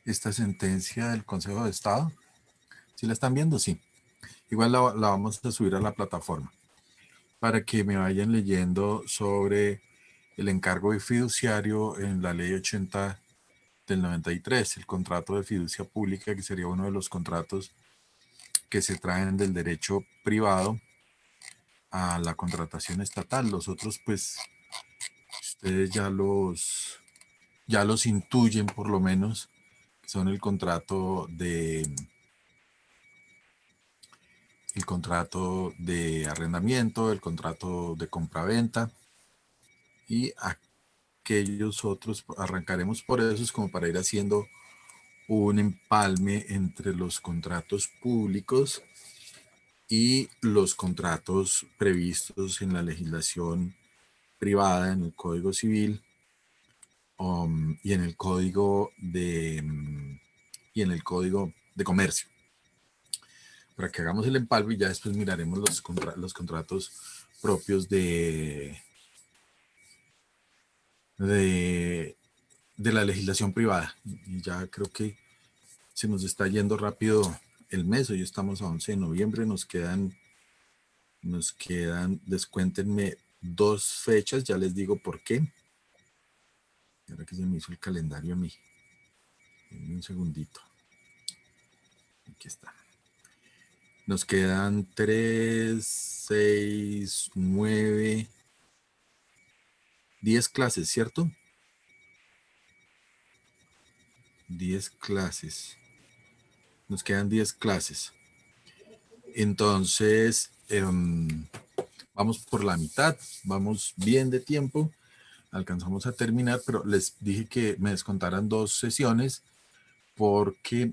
esta sentencia del Consejo de Estado. ¿Sí la están viendo? Sí. Igual la vamos a subir a la plataforma para que me vayan leyendo sobre el encargo de fiduciario en la ley 80 del 93, el contrato de fiducia pública, que sería uno de los contratos que se traen del derecho privado a la contratación estatal. Los otros, pues, ustedes ya los intuyen por lo menos, son el contrato de arrendamiento, el contrato de compraventa y aquellos otros. Arrancaremos por esos como para ir haciendo un empalme entre los contratos públicos y los contratos previstos en la legislación privada, en el Código Civil, y en el Código de Comercio, para que hagamos el empalme y ya después miraremos los contratos propios de, de la legislación privada. Y ya creo que se nos está yendo rápido el mes. Hoy estamos a 11 de noviembre, descuéntenme 2 fechas, ya les digo por qué. Ahora que se me hizo el calendario a mí. Un segundito. Aquí está. Nos quedan 3, 6, 9, 10 clases, ¿cierto? 10 clases. Nos quedan 10 clases. Entonces, vamos por la mitad, vamos bien de tiempo, alcanzamos a terminar, pero les dije que me descontaran 2 sesiones porque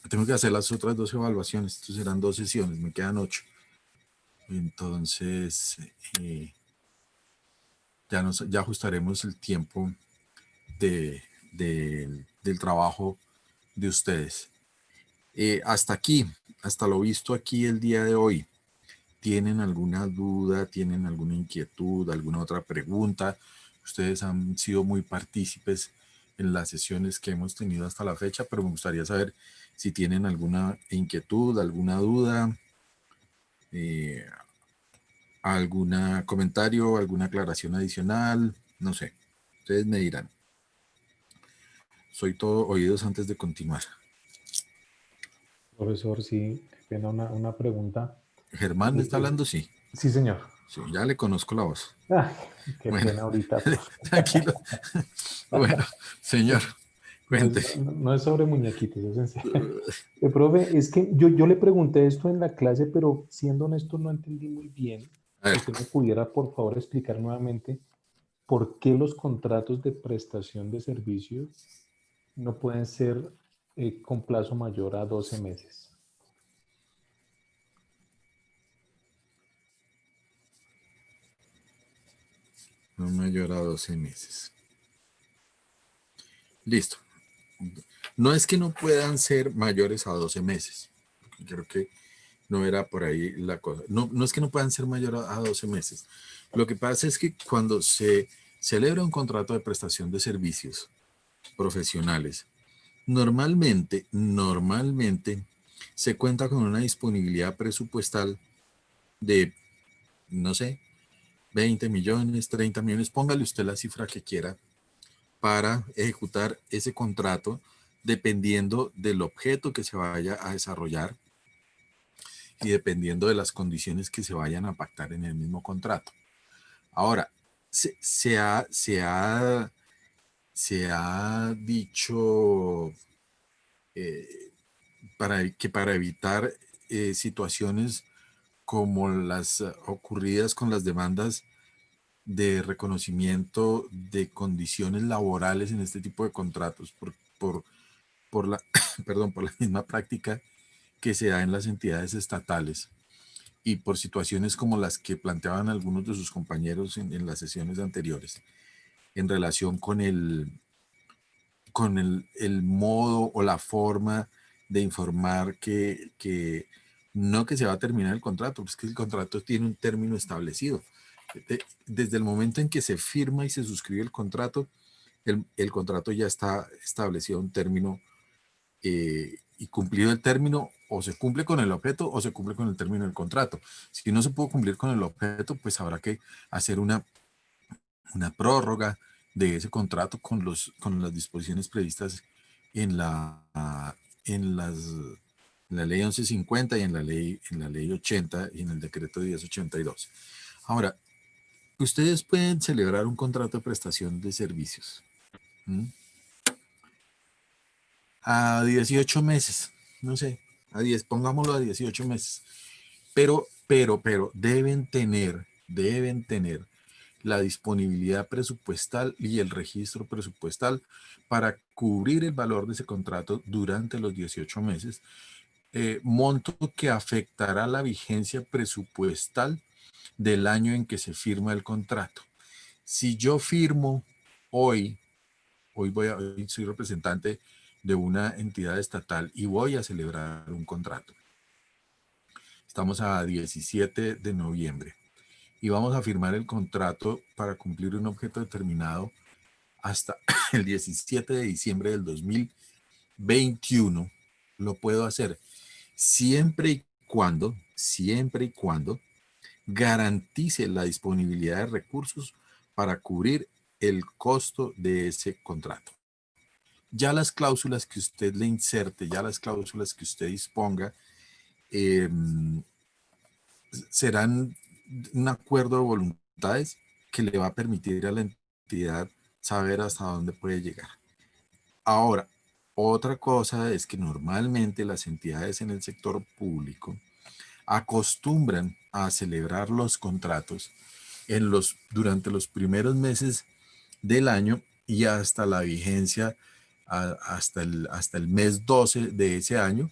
tengo que hacer las otras 2 evaluaciones. Entonces serán 2 sesiones, me quedan 8. Entonces ya ajustaremos el tiempo del trabajo de ustedes. Hasta lo visto aquí el día de hoy. ¿Tienen alguna duda? ¿Tienen alguna inquietud? ¿Alguna otra pregunta? Ustedes han sido muy partícipes en las sesiones que hemos tenido hasta la fecha, pero me gustaría saber si tienen alguna inquietud, alguna duda, algún comentario, alguna aclaración adicional, no sé. Ustedes me dirán. Soy todo oídos antes de continuar. Profesor, sí, qué pena una pregunta. Germán me está hablando, sí. Sí, señor. Sí, ya le conozco la voz. Ah, qué Bueno, pena ahorita, profe. tranquilo. Bueno, señor, cuente. No es sobre muñequitos, es en serio. Profe, es que yo le pregunté esto en la clase, pero siendo honesto no entendí muy bien. A Si ver, usted me pudiera, por favor, explicar nuevamente por qué los contratos de prestación de servicios no pueden ser con plazo mayor a 12 meses. no mayor a 12 meses. Listo. No es que no puedan ser mayores a 12 meses. Creo que no era por ahí la cosa. No es que no puedan ser mayores a 12 meses. Lo que pasa es que cuando se celebra un contrato de prestación de servicios profesionales, normalmente se cuenta con una disponibilidad presupuestal de, no sé, 20 millones, 30 millones, póngale usted la cifra que quiera para ejecutar ese contrato dependiendo del objeto que se vaya a desarrollar y dependiendo de las condiciones que se vayan a pactar en el mismo contrato. Ahora, se ha dicho para evitar situaciones como las ocurridas con las demandas de reconocimiento de condiciones laborales en este tipo de contratos por la, perdón, por la misma práctica que se da en las entidades estatales y por situaciones como las que planteaban algunos de sus compañeros en las sesiones anteriores en relación con el modo o la forma de informar que no que se va a terminar el contrato, pues que el contrato tiene un término establecido. Desde el momento en que se firma y se suscribe el contrato, el contrato ya está establecido un término y cumplido el término, o se cumple con el objeto o se cumple con el término del contrato. Si no se pudo cumplir con el objeto, pues habrá que hacer una prórroga de ese contrato con las disposiciones previstas en en las, en la ley 1150 y en la ley 80 y en el decreto 1082. Ahora, ustedes pueden celebrar un contrato de prestación de servicios a 18 meses, no sé, pongámoslo a 18 meses, pero deben tener la disponibilidad presupuestal y el registro presupuestal para cubrir el valor de ese contrato durante los 18 meses, monto que afectará la vigencia presupuestal del año en que se firma el contrato. Si yo firmo hoy hoy soy representante de una entidad estatal y voy a celebrar un contrato. Estamos a 17 de noviembre y vamos a firmar el contrato para cumplir un objeto determinado hasta el 17 de diciembre del 2021. Lo puedo hacer siempre y cuando garantice la disponibilidad de recursos para cubrir el costo de ese contrato. Ya las cláusulas que usted le inserte, ya las cláusulas que usted disponga, eh, serán un acuerdo de voluntades que le va a permitir a la entidad saber hasta dónde puede llegar. Ahora, otra cosa es que normalmente las entidades en el sector público acostumbran a celebrar los contratos durante los primeros meses del año y hasta la vigencia, hasta el mes 12 de ese año,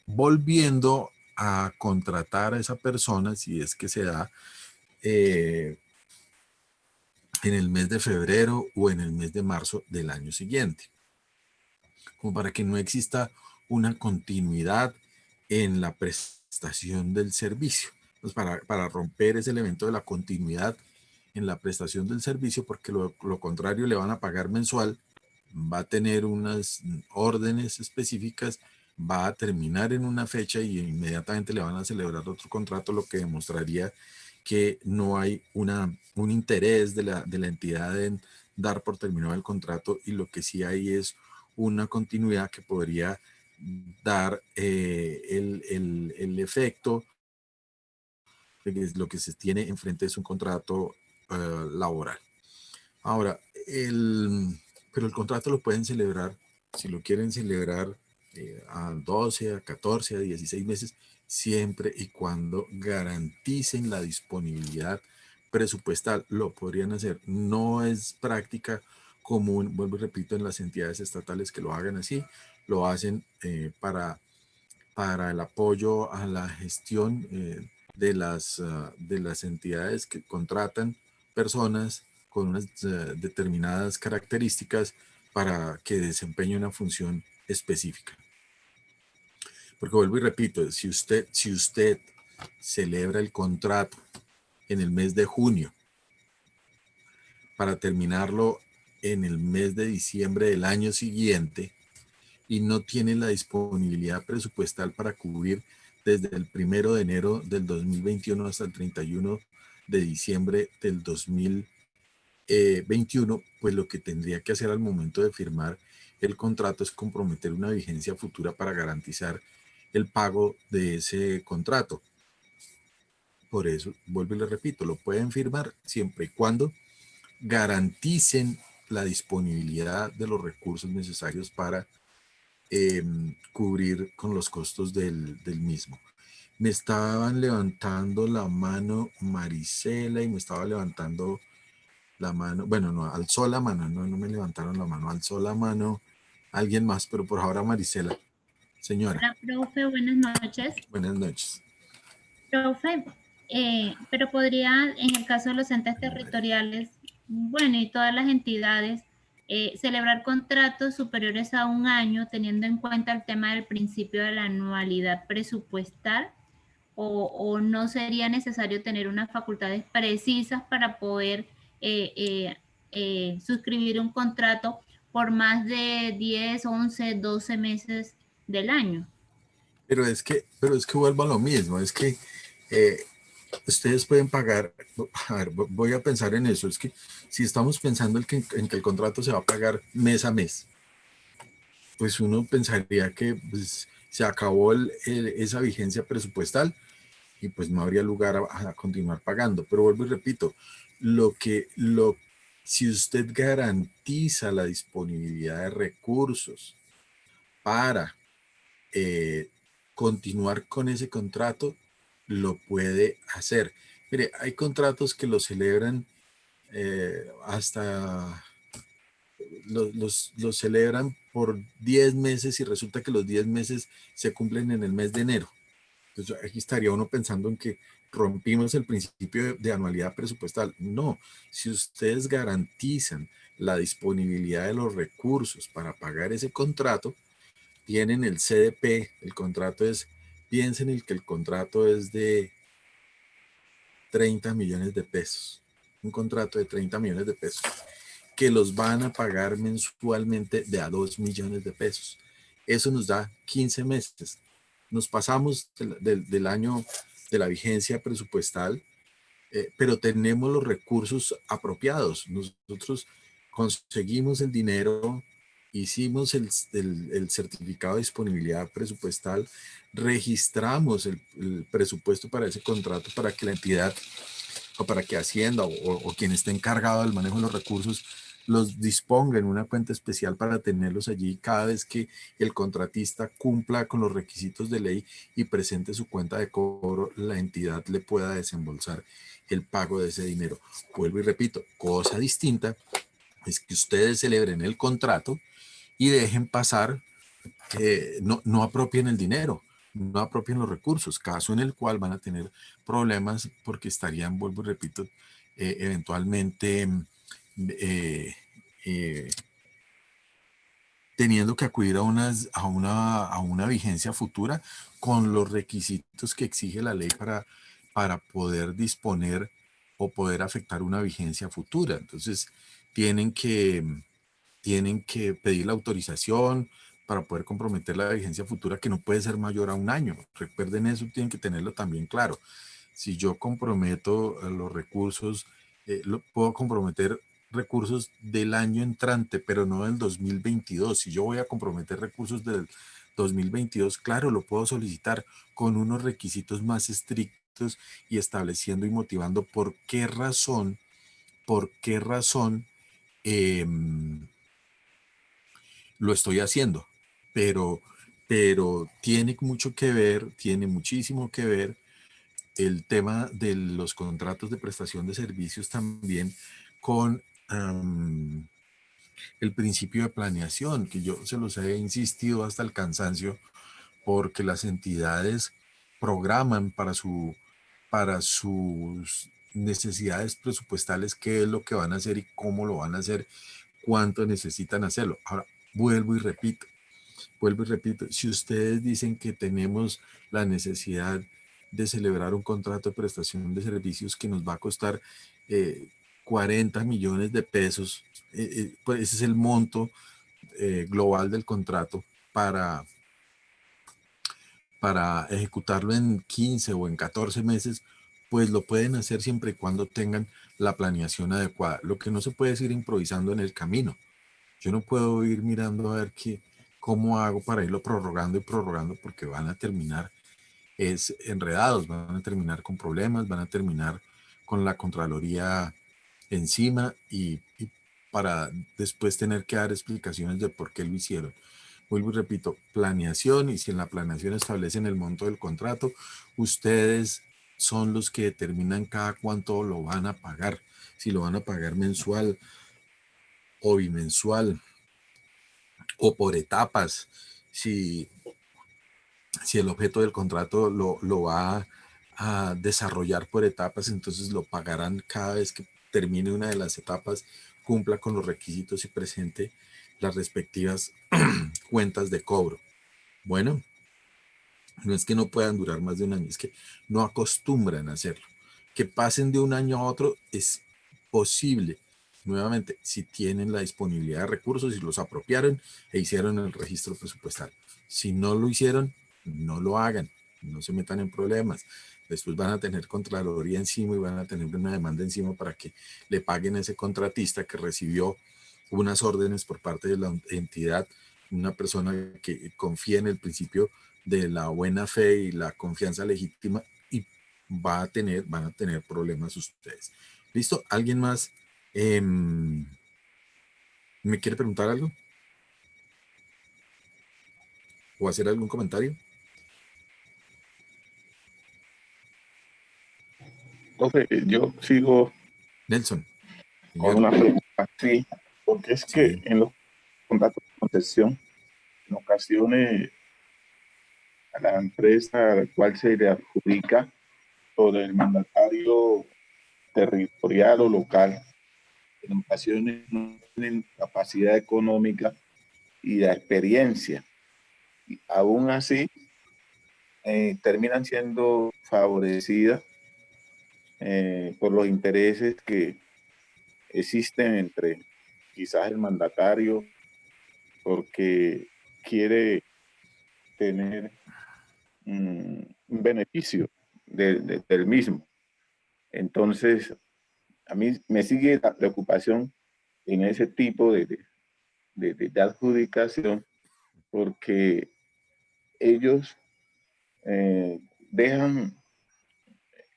volviendo a contratar a esa persona, si es que se da, en el mes de febrero o en el mes de marzo del año siguiente, como para que no exista una continuidad en la prestación del servicio. Pues para romper ese elemento de la continuidad en la prestación del servicio, porque lo contrario le van a pagar mensual, va a tener unas órdenes específicas, va a terminar en una fecha y inmediatamente le van a celebrar otro contrato, lo que demostraría que no hay un interés de la entidad en dar por terminado el contrato, y lo que sí hay es una continuidad que podría dar el efecto de que lo que se tiene enfrente es un contrato laboral. Ahora, pero el contrato lo pueden celebrar, si lo quieren celebrar a 12, a 14, a 16 meses, siempre y cuando garanticen la disponibilidad presupuestal. Lo podrían hacer. No es práctica común, vuelvo y repito, en las entidades estatales que lo hagan así. Lo hacen para el apoyo a la gestión de las entidades que contratan personas con unas determinadas características para que desempeñe una función específica. Porque vuelvo y repito, si usted celebra el contrato en el mes de junio para terminarlo en el mes de diciembre del año siguiente y no tiene la disponibilidad presupuestal para cubrir desde el 1 de enero del 2021 hasta el 31 de diciembre del 2021, pues lo que tendría que hacer al momento de firmar el contrato es comprometer una vigencia futura para garantizar el pago de ese contrato. Por eso, vuelvo y le repito, lo pueden firmar siempre y cuando garanticen la disponibilidad de los recursos necesarios para cubrir con los costos del mismo. Me estaban levantando la mano Marisela y me estaba levantando la mano, bueno, no, alzó la mano, no me levantaron la mano, alzó la mano alguien más, pero por ahora Marisela. Señora. Hola, profe, buenas noches. Buenas noches. Profe, pero podría, en el caso de los entes territoriales, bueno, y todas las entidades, celebrar contratos superiores a un año, teniendo en cuenta el tema del principio de la anualidad presupuestal, o no sería necesario tener unas facultades precisas para poder suscribir un contrato por más de 10, 11, 12 meses del año. Pero es que vuelvo a lo mismo, es que eh, ustedes pueden pagar, a ver, voy a pensar en eso, es que si estamos pensando en que el contrato se va a pagar mes a mes, pues uno pensaría que pues, se acabó esa vigencia presupuestal y pues no habría lugar a continuar pagando. Pero vuelvo y repito, lo que, lo, si usted garantiza la disponibilidad de recursos para eh, continuar con ese contrato, lo puede hacer. Mire, hay contratos que lo celebran hasta, los celebran por 10 meses y resulta que los 10 meses se cumplen en el mes de enero. Entonces aquí estaría uno pensando en que rompimos el principio de anualidad presupuestal. No, si ustedes garantizan la disponibilidad de los recursos para pagar ese contrato, tienen el CDP, el contrato es, piensen en que el contrato es de 30 millones de pesos, un contrato de 30 millones de pesos, que los van a pagar mensualmente de a 2 millones de pesos. Eso nos da 15 meses. Nos pasamos del año de la vigencia presupuestal, pero tenemos los recursos apropiados. Nosotros conseguimos el dinero, hicimos el certificado de disponibilidad presupuestal, registramos el presupuesto para ese contrato para que la entidad o para que Hacienda o quien esté encargado del manejo de los recursos los disponga en una cuenta especial para tenerlos allí cada vez que el contratista cumpla con los requisitos de ley y presente su cuenta de cobro, la entidad le pueda desembolsar el pago de ese dinero. Vuelvo y repito, cosa distinta es que ustedes celebren el contrato y dejen pasar, no apropien el dinero, no apropien los recursos, caso en el cual van a tener problemas porque estarían, vuelvo y repito, eventualmente eh, eh, teniendo que acudir a una vigencia futura con los requisitos que exige la ley para poder disponer o poder afectar una vigencia futura. Entonces, tienen que, tienen que pedir la autorización para poder comprometer la vigencia futura que no puede ser mayor a un año. Recuerden eso, tienen que tenerlo también claro. Si yo comprometo los recursos, puedo comprometer recursos del año entrante, pero no del 2022. Si yo voy a comprometer recursos del 2022, claro, lo puedo solicitar con unos requisitos más estrictos y estableciendo y motivando por qué razón eh, lo estoy haciendo. Pero, pero tiene mucho que ver, tiene muchísimo que ver el tema de los contratos de prestación de servicios también con el principio de planeación, que yo se los he insistido hasta el cansancio, porque las entidades programan para sus necesidades presupuestales qué es lo que van a hacer y cómo lo van a hacer, cuánto necesitan hacerlo. Ahora, vuelvo y repito, si ustedes dicen que tenemos la necesidad de celebrar un contrato de prestación de servicios que nos va a costar 40 millones de pesos, pues ese es el monto global del contrato para, para ejecutarlo en 15 o en 14 meses, pues lo pueden hacer siempre y cuando tengan la planeación adecuada. Lo que no se puede es ir improvisando en el camino. Yo no puedo ir mirando a ver cómo hago para irlo prorrogando y prorrogando porque van a terminar enredados, van a terminar con problemas, van a terminar con la Contraloría encima y para después tener que dar explicaciones de por qué lo hicieron. Vuelvo y repito, planeación, y si en la planeación establecen el monto del contrato, ustedes son los que determinan cada cuánto lo van a pagar, si lo van a pagar mensual o bimensual o por etapas, si, si el objeto del contrato lo va a desarrollar por etapas, entonces lo pagarán cada vez que termine una de las etapas, cumpla con los requisitos y presente las respectivas cuentas de cobro. Bueno, No es que no puedan durar más de un año, es que no acostumbran a hacerlo. Que pasen de un año a otro es posible. Nuevamente, si tienen la disponibilidad de recursos y los apropiaron e hicieron el registro presupuestal. Si no lo hicieron, no lo hagan, no se metan en problemas. Después van a tener Contraloría encima y van a tener una demanda encima para que le paguen a ese contratista que recibió unas órdenes por parte de la entidad, una persona que confía en el principio de la buena fe y la confianza legítima, y van a tener problemas ustedes. ¿Listo? ¿Alguien más me quiere preguntar algo? ¿O hacer algún comentario? Entonces, yo sigo Nelson, con señor. una pregunta, sí, porque es que Sí. en los contratos de concesión, en ocasiones, a la empresa a la cual se le adjudica o del mandatario territorial o local, en ocasiones no tienen capacidad económica y la experiencia. Y aún así, terminan siendo favorecidas por los intereses que existen entre quizás el mandatario, porque quiere tener un beneficio del mismo. Entonces, a mí me sigue la preocupación en ese tipo de adjudicación, porque ellos dejan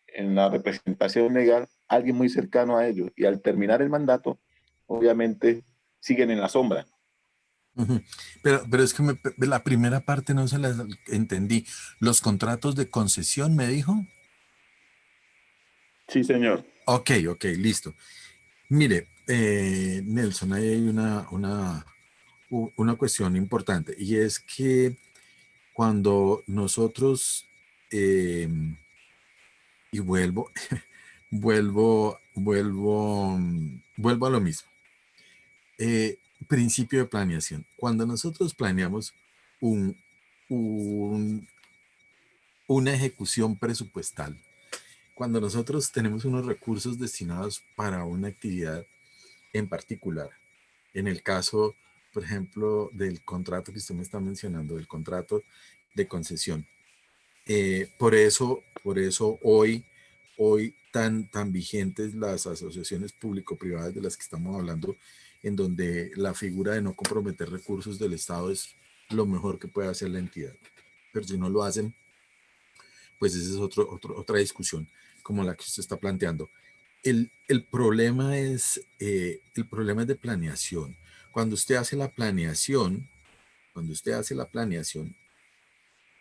en la representación legal a alguien muy cercano a ellos, y al terminar el mandato, obviamente siguen en la sombra. Pero es que la primera parte no se la entendí. ¿Los contratos de concesión me dijo? Sí, señor. Ok, listo. Mire, Nelson, ahí hay una cuestión importante, y es que cuando nosotros, y vuelvo a lo mismo. Principio de planeación. Cuando nosotros planeamos un, un- una ejecución presupuestal, cuando nosotros tenemos unos recursos destinados para una actividad en particular, en el caso, por ejemplo, del contrato que usted me está mencionando, del contrato de concesión, por eso hoy tan vigentes las asociaciones público-privadas de las que estamos hablando, en donde la figura de no comprometer recursos del Estado es lo mejor que puede hacer la entidad. Pero si no lo hacen, pues esa es otra discusión como la que usted está planteando. El problema es de planeación. Cuando usted hace la planeación,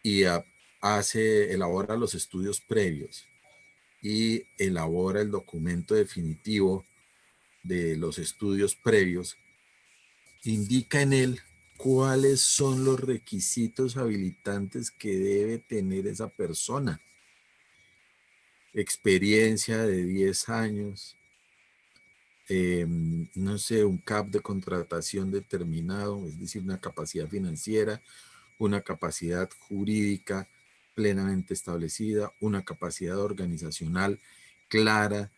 y elabora los estudios previos y elabora el documento definitivo de los estudios previos, indica en él cuáles son los requisitos habilitantes que debe tener esa persona. Experiencia de 10 años, no sé, un CAP de contratación determinado, es decir, una capacidad financiera, una capacidad jurídica plenamente establecida, una capacidad organizacional clara,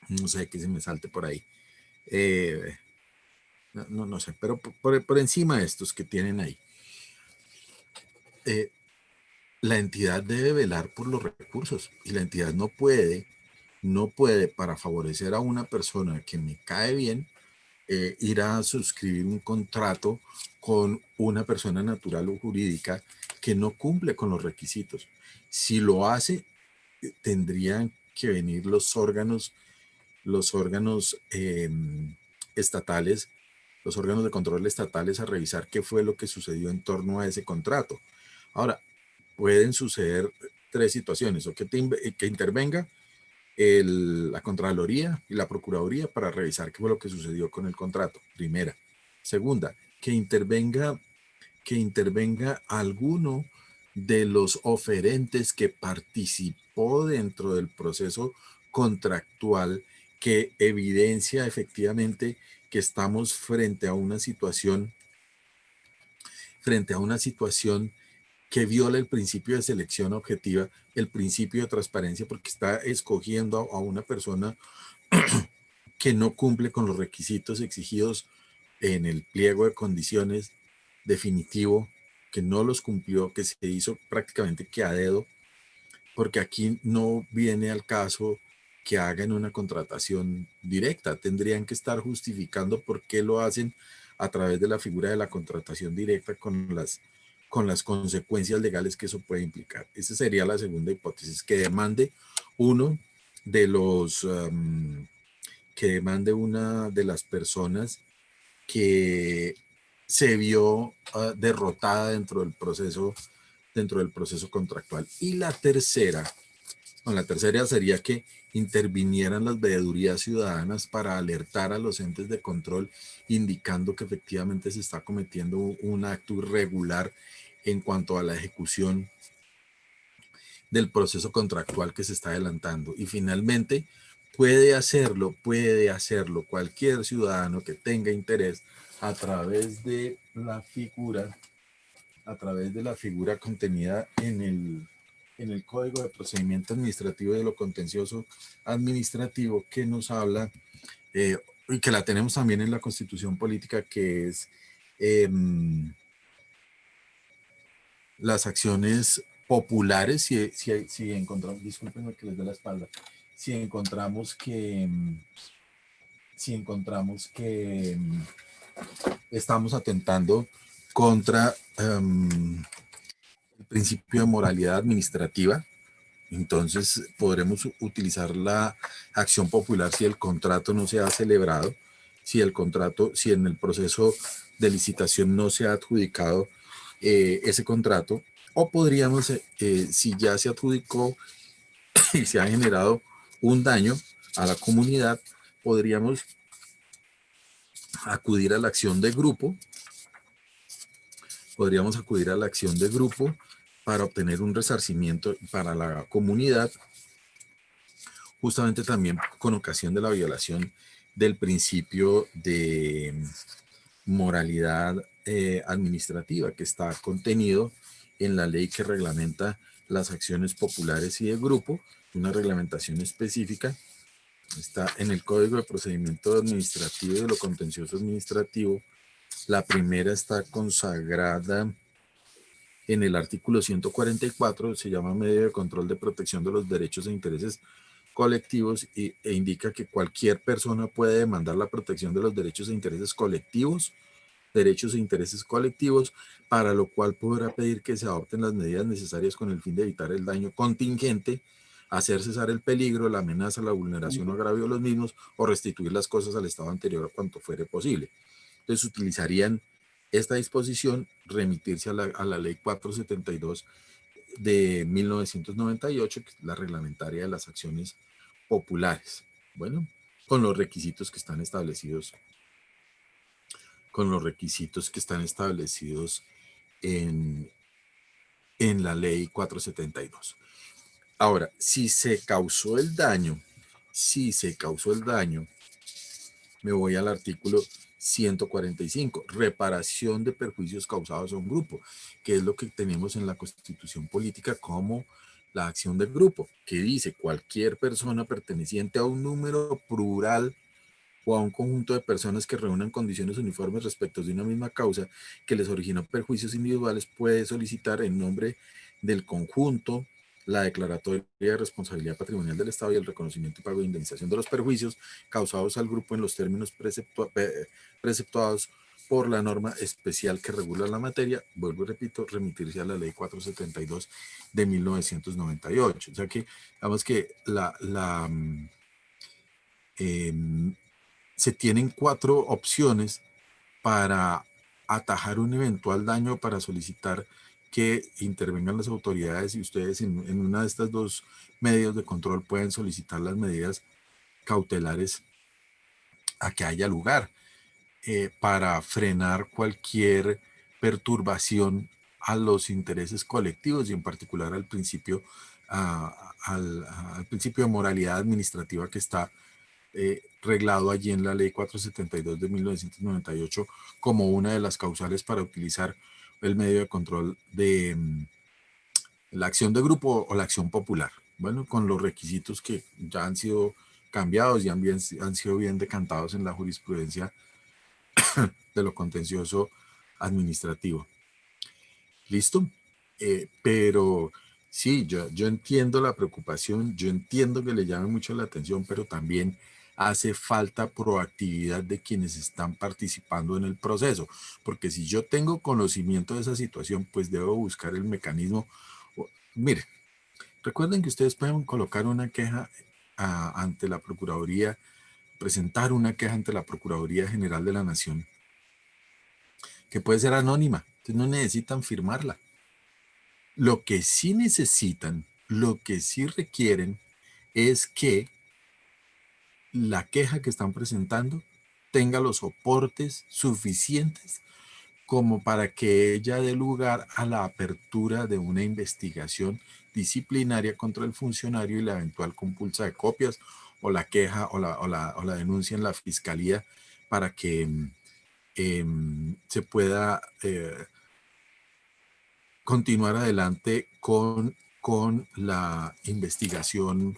no sé qué se me salte por ahí. No sé, pero por encima de estos que tienen ahí, la entidad debe velar por los recursos, y la entidad no puede para favorecer a una persona que me cae bien, ir a suscribir un contrato con una persona natural o jurídica que no cumple con los requisitos. Si lo hace, tendrían que venir los órganos estatales, los órganos de control estatales, a revisar qué fue lo que sucedió en torno a ese contrato. Ahora, pueden suceder tres situaciones: o que intervenga la Contraloría y la Procuraduría para revisar qué fue lo que sucedió con el contrato, primera. Segunda, que intervenga alguno de los oferentes que participó dentro del proceso contractual, que evidencia efectivamente que estamos frente a una situación frente a una situación que viola el principio de selección objetiva, el principio de transparencia, porque está escogiendo a una persona que no cumple con los requisitos exigidos en el pliego de condiciones definitivo, que no los cumplió, que se hizo prácticamente que a dedo, porque aquí no viene al caso que hagan una contratación directa. Tendrían que estar justificando por qué lo hacen a través de la figura de la contratación directa con las consecuencias legales que eso puede implicar. Esa sería la segunda hipótesis, que demande uno de los, que demande una de las personas que se vio derrotada dentro del proceso contractual. Y la tercera sería que intervinieran las veedurías ciudadanas para alertar a los entes de control, indicando que efectivamente se está cometiendo un acto irregular en cuanto a la ejecución del proceso contractual que se está adelantando. Y finalmente, puede hacerlo cualquier ciudadano que tenga interés a través de la figura contenida en el Código de Procedimiento Administrativo de lo Contencioso Administrativo, que nos habla, y que la tenemos también en la Constitución Política, que es las acciones populares. Si encontramos, discúlpenme que les dé la espalda, si encontramos que estamos atentando contra el principio de moralidad administrativa, entonces podremos utilizar la acción popular si el contrato no se ha celebrado, si en el proceso de licitación no se ha adjudicado ese contrato, o podríamos, si ya se adjudicó y se ha generado un daño a la comunidad, podríamos acudir a la acción de grupo, para obtener un resarcimiento para la comunidad, justamente también con ocasión de la violación del principio de moralidad administrativa que está contenido en la ley que reglamenta las acciones populares y de grupo, una reglamentación específica. Está en el Código de Procedimiento Administrativo y de lo Contencioso Administrativo. La primera está consagrada en el artículo 144, se llama Medio de Control de Protección de los Derechos e Intereses Colectivos, e indica que cualquier persona puede demandar la protección de los derechos e intereses colectivos, para lo cual podrá pedir que se adopten las medidas necesarias con el fin de evitar el daño contingente, hacer cesar el peligro, la amenaza, la vulneración o agravio de los mismos, o restituir las cosas al estado anterior a cuanto fuere posible. Entonces utilizarían esta disposición, remitirse a la ley 472 de 1998, que es la reglamentaria de las acciones populares. Bueno, con los requisitos que están establecidos en la ley 472. Ahora, si se causó el daño, me voy al artículo 145, reparación de perjuicios causados a un grupo, que es lo que tenemos en la Constitución Política como la acción de grupo, que dice cualquier persona perteneciente a un número plural o a un conjunto de personas que reúnan condiciones uniformes respecto de una misma causa que les originó perjuicios individuales puede solicitar en nombre del conjunto la declaratoria de responsabilidad patrimonial del Estado y el reconocimiento y pago de indemnización de los perjuicios causados al grupo en los términos preceptuados por la norma especial que regula la materia. Vuelvo y repito, remitirse a la ley 472 de 1998. O sea que, digamos que se tienen 4 opciones para atajar un eventual daño, para solicitar que intervengan las autoridades, y ustedes en una de estas 2 medios de control pueden solicitar las medidas cautelares a que haya lugar para frenar cualquier perturbación a los intereses colectivos y en particular al principio, al principio de moralidad administrativa que está reglado allí en la ley 472 de 1998 como una de las causales para utilizar el medio de control de la acción de grupo o la acción popular. Bueno, con los requisitos que ya han sido cambiados y han sido bien decantados en la jurisprudencia de lo contencioso administrativo. ¿Listo? Pero sí, yo entiendo la preocupación, yo entiendo que le llame mucho la atención, pero también hace falta proactividad de quienes están participando en el proceso, porque si yo tengo conocimiento de esa situación, pues debo buscar el mecanismo. Mire, recuerden que ustedes pueden colocar una queja ante la Procuraduría, presentar una queja ante la Procuraduría General de la Nación, que puede ser anónima, entonces no necesitan firmarla. Lo que sí necesitan, lo que sí requieren es que la queja que están presentando tenga los soportes suficientes como para que ella dé lugar a la apertura de una investigación disciplinaria contra el funcionario y la eventual compulsa de copias o la queja o la denuncia en la fiscalía para que se pueda continuar adelante con la investigación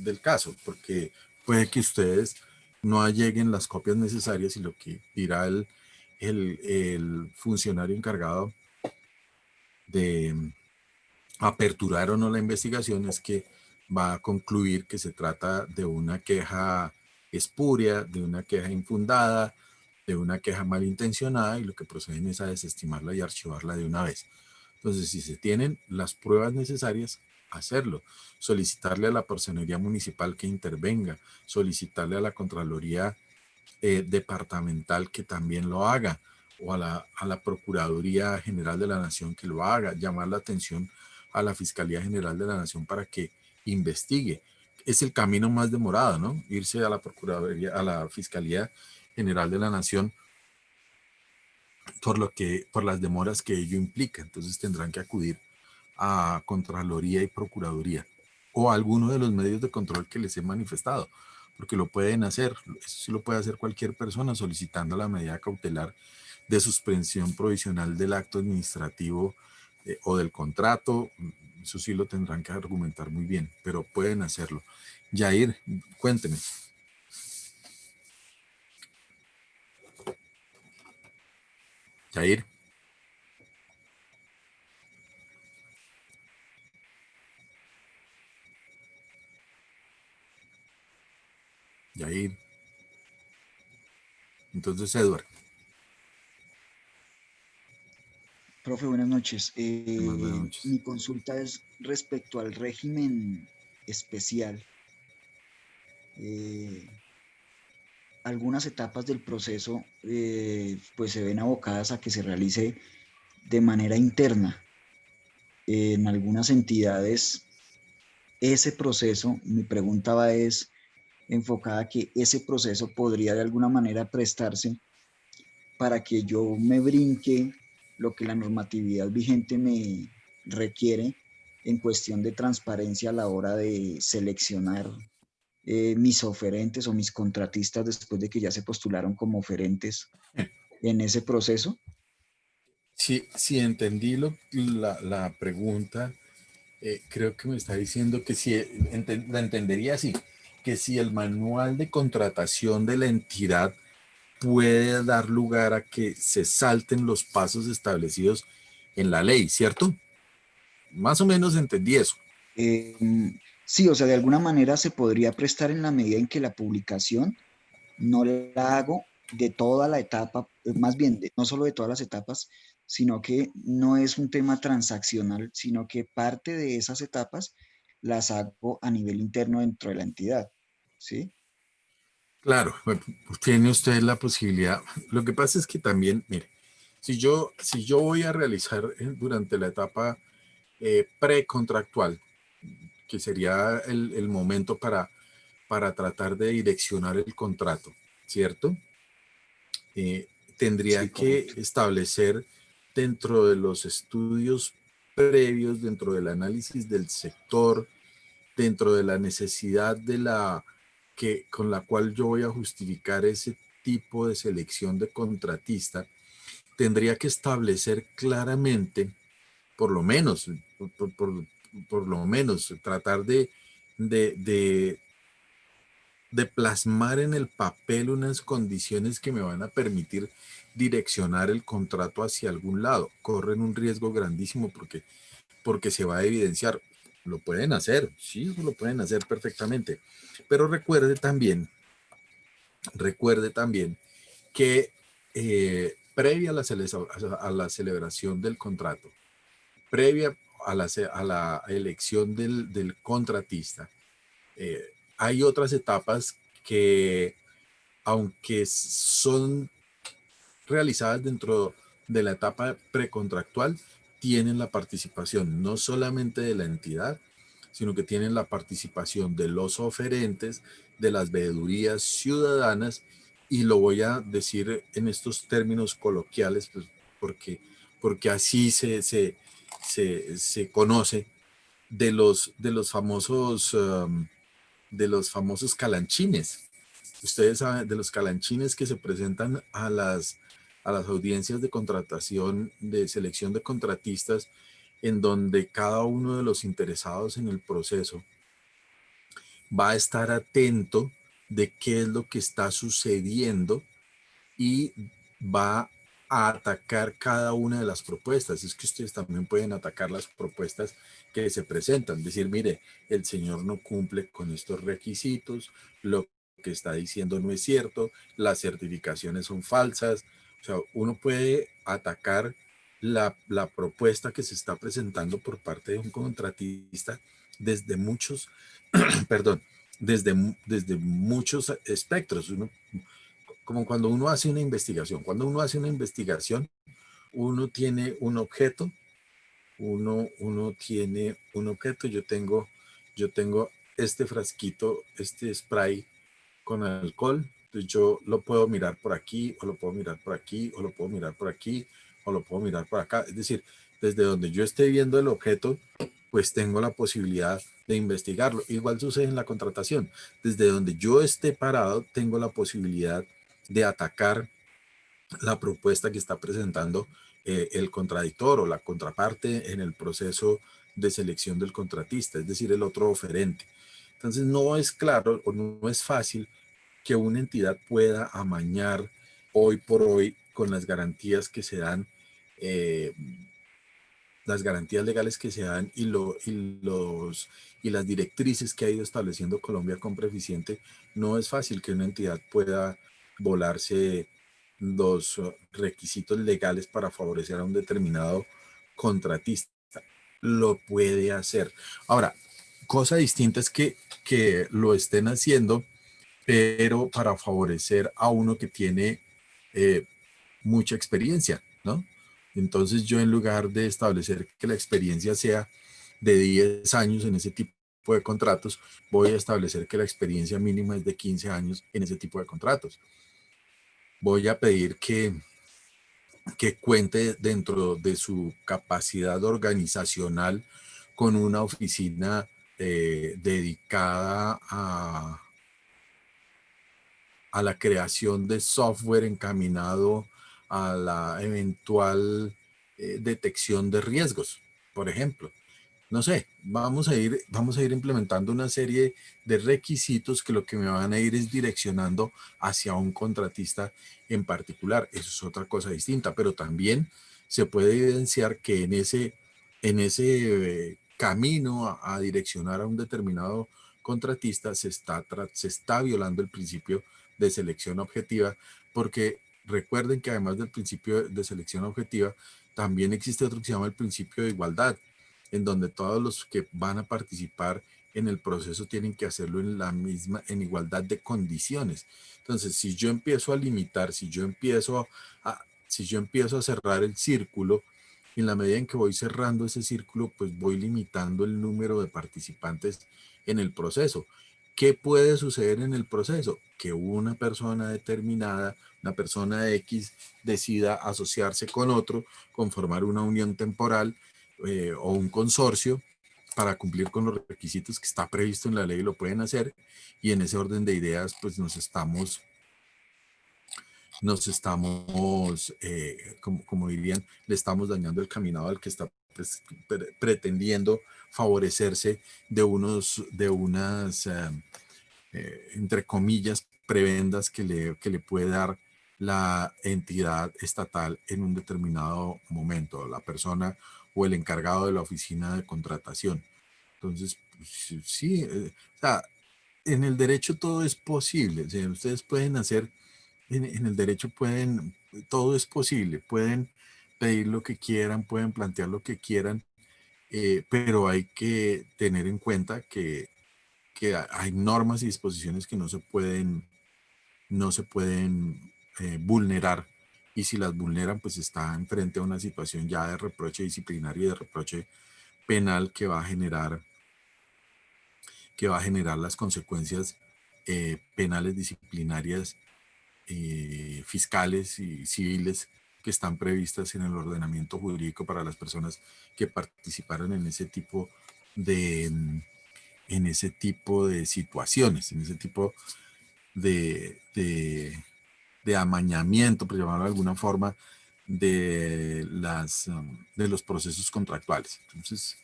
del caso, porque puede que ustedes no alleguen las copias necesarias y lo que dirá el funcionario encargado de aperturar o no la investigación es que va a concluir que se trata de una queja espuria, de una queja infundada, de una queja malintencionada y lo que proceden es a desestimarla y archivarla de una vez. Entonces, si se tienen las pruebas necesarias, hacerlo. Solicitarle a la personería municipal que intervenga, solicitarle a la Contraloría departamental que también lo haga, o a la Procuraduría General de la Nación que lo haga, llamar la atención a la Fiscalía General de la Nación para que investigue. Es el camino más demorado, ¿no? Irse a la Procuraduría, a la Fiscalía General de la Nación por las demoras que ello implica. Entonces tendrán que acudir a Contraloría y Procuraduría o a alguno de los medios de control que les he manifestado, porque lo pueden hacer, eso sí lo puede hacer cualquier persona solicitando la medida cautelar de suspensión provisional del acto administrativo o del contrato. Eso sí lo tendrán que argumentar muy bien, pero pueden hacerlo. Yair, cuénteme. Yair. Yair. Entonces, Edward. Profe, buenas noches. Buenas noches. Mi consulta es respecto al régimen especial. Algunas etapas del proceso pues se ven abocadas a que se realice de manera interna. En algunas entidades ese proceso, mi pregunta es enfocada a que ese proceso podría de alguna manera prestarse para que yo me brinque lo que la normatividad vigente me requiere en cuestión de transparencia a la hora de seleccionar mis oferentes o mis contratistas después de que ya se postularon como oferentes en ese proceso. Si entendí la pregunta, creo que me está diciendo que si la entendería así, que si el manual de contratación de la entidad puede dar lugar a que se salten los pasos establecidos en la ley, ¿cierto? Más o menos entendí eso. Sí, o sea, de alguna manera se podría prestar en la medida en que la publicación no la hago de toda la etapa, más bien, no solo de todas las etapas, sino que no es un tema transaccional, sino que parte de esas etapas las hago a nivel interno dentro de la entidad, ¿sí? Claro, tiene usted la posibilidad. Lo que pasa es que también, mire, si yo voy a realizar durante la etapa precontractual, que sería el momento para tratar de direccionar el contrato, ¿cierto? Tendría Sí, que correcto. establecer dentro de los estudios previos, dentro del análisis del sector, dentro de la necesidad con la cual yo voy a justificar ese tipo de selección de contratista, tendría que establecer claramente, por lo menos, por lo menos, tratar de plasmar en el papel unas condiciones que me van a permitir direccionar el contrato hacia algún lado. Corren un riesgo grandísimo porque se va a evidenciar. Lo pueden hacer, sí, lo pueden hacer perfectamente. Pero recuerde también que previa a la celebración del contrato, previa a la elección del contratista, hay otras etapas que, aunque son realizadas dentro de la etapa precontractual, tienen la participación no solamente de la entidad, sino que tienen la participación de los oferentes, de las veedurías ciudadanas, y lo voy a decir en estos términos coloquiales, pues, porque así se conoce de los famosos calanchines. Ustedes saben de los calanchines que se presentan a las audiencias de contratación, de selección de contratistas, en donde cada uno de los interesados en el proceso va a estar atento de qué es lo que está sucediendo y va a atacar cada una de las propuestas. Es que ustedes también pueden atacar las propuestas que se presentan. Decir, mire, el señor no cumple con estos requisitos, lo que está diciendo no es cierto, las certificaciones son falsas. O sea, uno puede atacar la propuesta que se está presentando por parte de un contratista desde muchos, perdón, desde muchos espectros. Como cuando uno hace una investigación. Cuando uno hace una investigación, uno tiene un objeto, uno tiene un objeto. Yo tengo este frasquito, este spray con alcohol. Entonces yo lo puedo mirar por aquí, o lo puedo mirar por aquí, o lo puedo mirar por aquí, o lo puedo mirar por acá. Es decir, desde donde yo esté viendo el objeto, pues tengo la posibilidad de investigarlo. Igual sucede en la contratación. Desde donde yo esté parado, tengo la posibilidad de atacar la propuesta que está presentando el contradictor o la contraparte en el proceso de selección del contratista, es decir, el otro oferente. Entonces no es claro o no es fácil que una entidad pueda amañar hoy por hoy con las garantías que se dan, eh, las garantías legales que se dan y las directrices que ha ido estableciendo Colombia Compra Eficiente. No es fácil que una entidad pueda volarse los requisitos legales para favorecer a un determinado contratista. Lo puede hacer. Ahora, cosa distinta es que lo estén haciendo, pero para favorecer a uno que tiene mucha experiencia, ¿no? Entonces yo, en lugar de establecer que la experiencia sea de 10 años en ese tipo de contratos, voy a establecer que la experiencia mínima es de 15 años en ese tipo de contratos. Voy a pedir que cuente dentro de su capacidad organizacional con una oficina dedicada a la creación de software encaminado a la eventual detección de riesgos, por ejemplo. No sé, vamos a ir implementando una serie de requisitos que lo que me van a ir es direccionando hacia un contratista en particular. Eso es otra cosa distinta, pero también se puede evidenciar que en ese camino a direccionar a un determinado contratista se está violando el principio de selección objetiva, porque recuerden que además del principio de selección objetiva, también existe otro que se llama el principio de igualdad, en donde todos los que van a participar en el proceso tienen que hacerlo en igualdad de condiciones. Entonces, si yo empiezo a limitar, si yo empiezo a cerrar el círculo, en la medida en que voy cerrando ese círculo, pues voy limitando el número de participantes en el proceso. ¿Qué puede suceder en el proceso? Que una persona determinada, una persona X, decida asociarse con otro, conformar una unión temporal o un consorcio para cumplir con los requisitos que está previsto en la ley. Lo pueden hacer, y en ese orden de ideas pues nos estamos nos estamos, como dirían, le estamos dañando el caminado al que está pues, pretendiendo favorecerse de unas, entre comillas, prebendas que le puede dar la entidad estatal en un determinado momento, la persona o el encargado de la oficina de contratación. Entonces, pues, sí, o sea, en el derecho todo es posible. O sea, ustedes pueden hacer, en el derecho pueden, todo es posible. Pueden pedir lo que quieran, pueden plantear lo que quieran, pero hay que tener en cuenta que hay normas y disposiciones que no se pueden vulnerar, y si las vulneran pues están frente a una situación ya de reproche disciplinario y de reproche penal que va a generar las consecuencias penales, disciplinarias, fiscales y civiles que están previstas en el ordenamiento jurídico para las personas que participaron de, en ese tipo de situaciones, en ese tipo de amañamiento, por llamarlo de alguna forma, de los procesos contractuales. Entonces,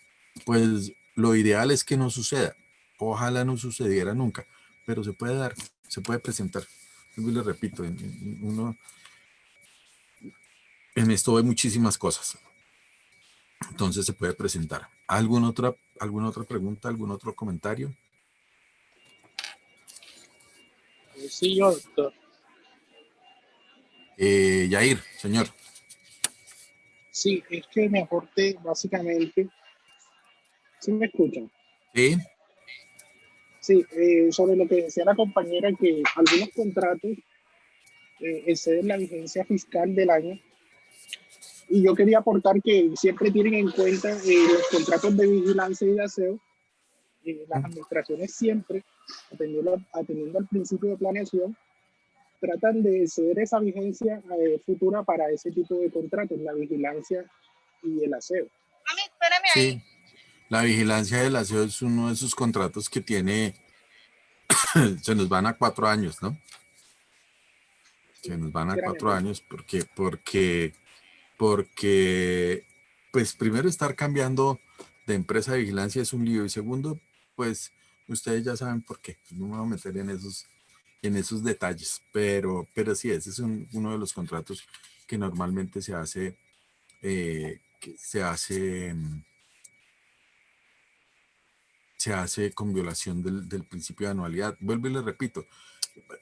pues lo ideal es que no suceda. Ojalá no sucediera nunca, pero se puede dar, se puede presentar. Y les repito, en esto hay muchísimas cosas, entonces se puede presentar. ¿Alguna otra pregunta, algún otro comentario? Sí, yo, doctor. Yair, señor. Sí, es que me aporte básicamente, ¿sí me escuchan? Sí, Sí, sobre lo que decía la compañera, que algunos contratos exceden la vigencia fiscal del año. Y yo quería aportar que siempre tienen en cuenta los contratos de vigilancia y de aseo. Las administraciones siempre, atendiendo al principio de planeación, tratan de ceder esa vigencia futura para ese tipo de contratos, la vigilancia y el aseo. Mami, espérame sí. ahí. La vigilancia del aseo es uno de esos contratos que se nos van a 4 años, ¿no? Se nos van a Quisiera 4 mejor. años porque, pues primero estar cambiando de empresa de vigilancia es un lío, y segundo, pues ustedes ya saben por qué. No me voy a meter en esos detalles, pero sí, ese es uno de los contratos que normalmente se hace con violación del principio de anualidad. Vuelvo y le repito,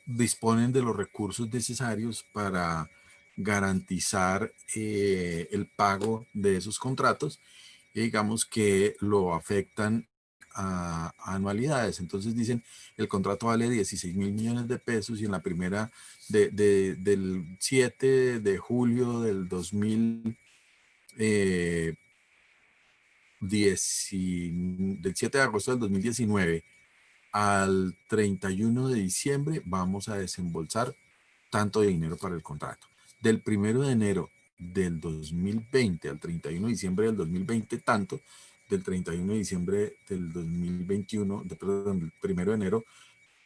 disponen de los recursos necesarios para garantizar el pago de esos contratos, y digamos que lo afectan a anualidades. Entonces dicen, el contrato vale 16.000 millones de pesos, y en la primera del 7 de julio del 7 de agosto del 2019 al 31 de diciembre vamos a desembolsar tanto de dinero para el contrato. Del 1 de enero del 2020 al 31 de diciembre del 2020 tanto, del 31 de diciembre del 2021, perdón, del 1 de enero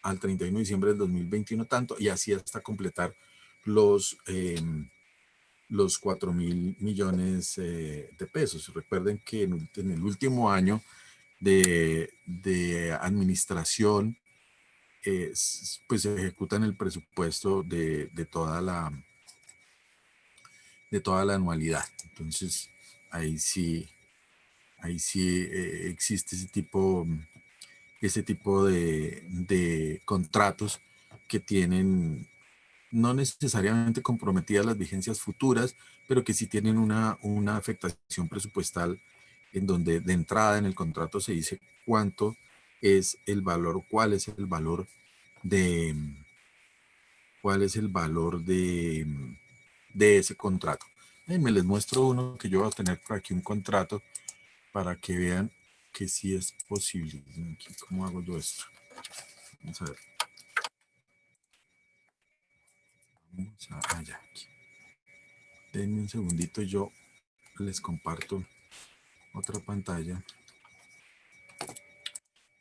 al 31 de diciembre del 2021 tanto, y así hasta completar los 4.000 millones de pesos. Recuerden que en el último año de administración, pues se ejecutan el presupuesto de toda la anualidad. Entonces, ahí sí existe ese tipo de contratos que tienen no necesariamente comprometidas las vigencias futuras, pero que sí tienen una afectación presupuestal, en donde de entrada en el contrato se dice cuánto es el valor, de, cuál es el valor de ese contrato. Me les muestro uno que yo voy a tener por aquí, un contrato, para que vean que sí es posible. Aquí, ¿cómo hago yo esto? Vamos a ver. Allá, aquí. Denme un segundito, yo les comparto otra pantalla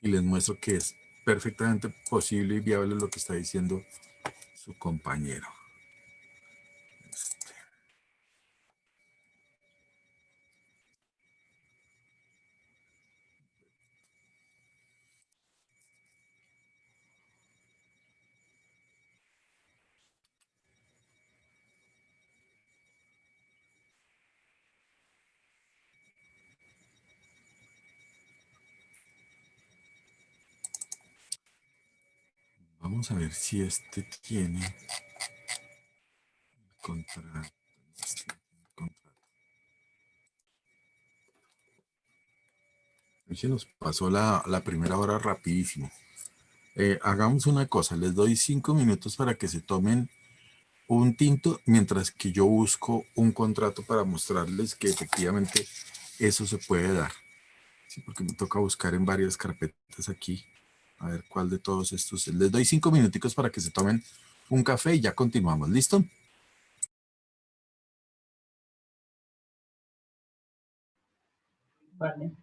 y les muestro que es perfectamente posible y viable lo que está diciendo su compañero. Vamos a ver si este tiene contrato. Este tiene contrato. Hoy se nos pasó la primera hora rapidísimo. Hagamos una cosa, les doy 5 minutos para que se tomen un tinto mientras que yo busco un contrato para mostrarles que efectivamente eso se puede dar. Sí, porque me toca buscar en varias carpetas aquí. A ver cuál de todos estos. Les doy 5 minuticos para que se tomen un café y ya continuamos. ¿Listo? Vale.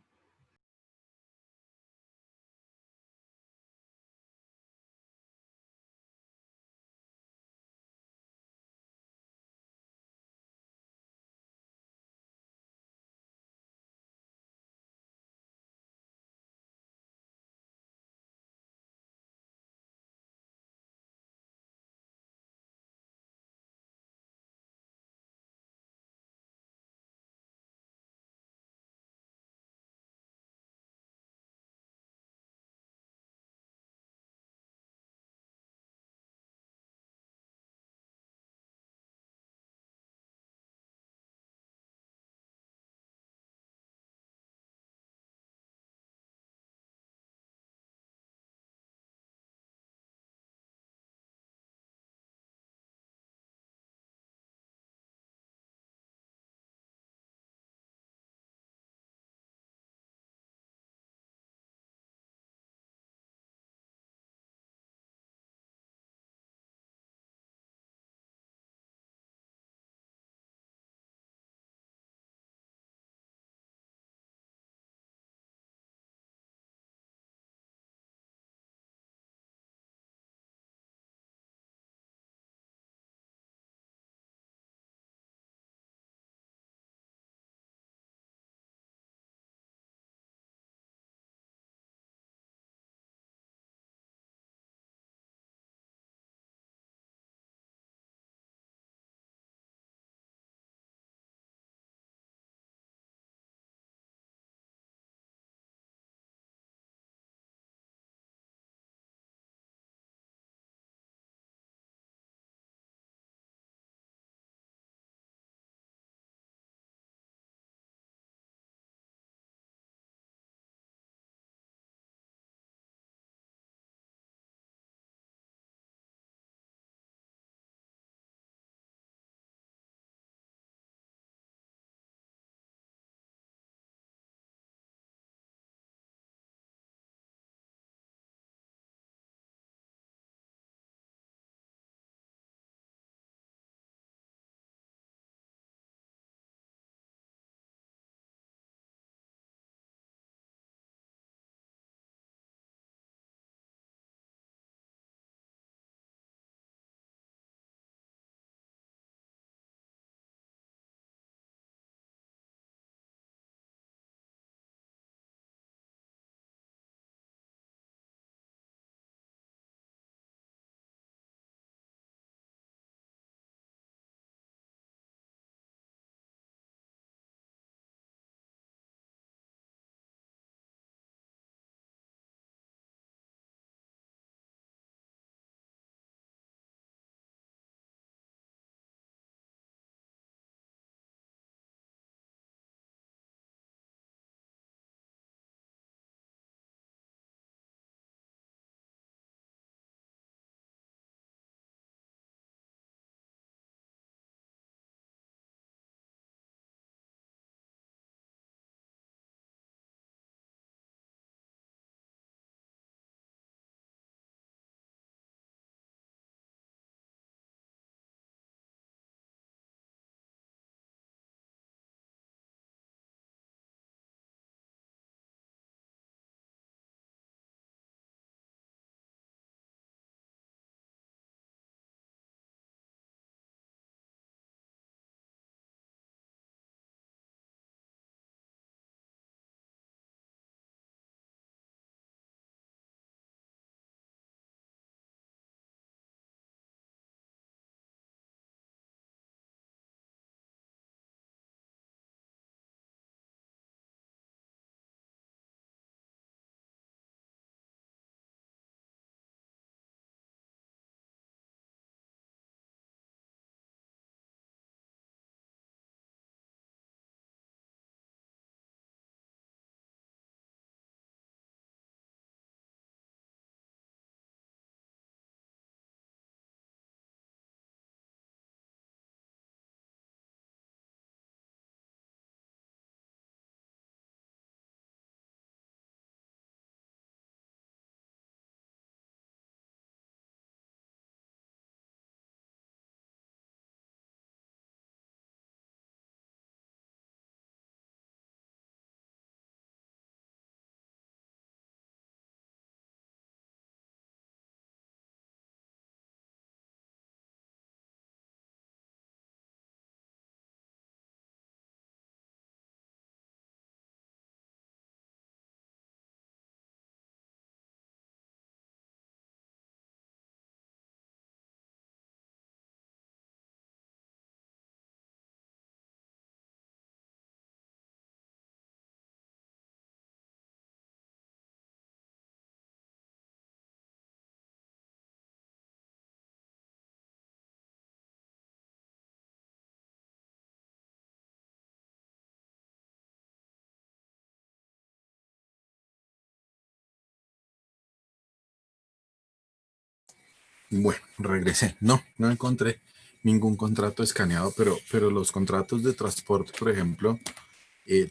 Bueno, regresé. No encontré ningún contrato escaneado, pero los contratos de transporte, por ejemplo,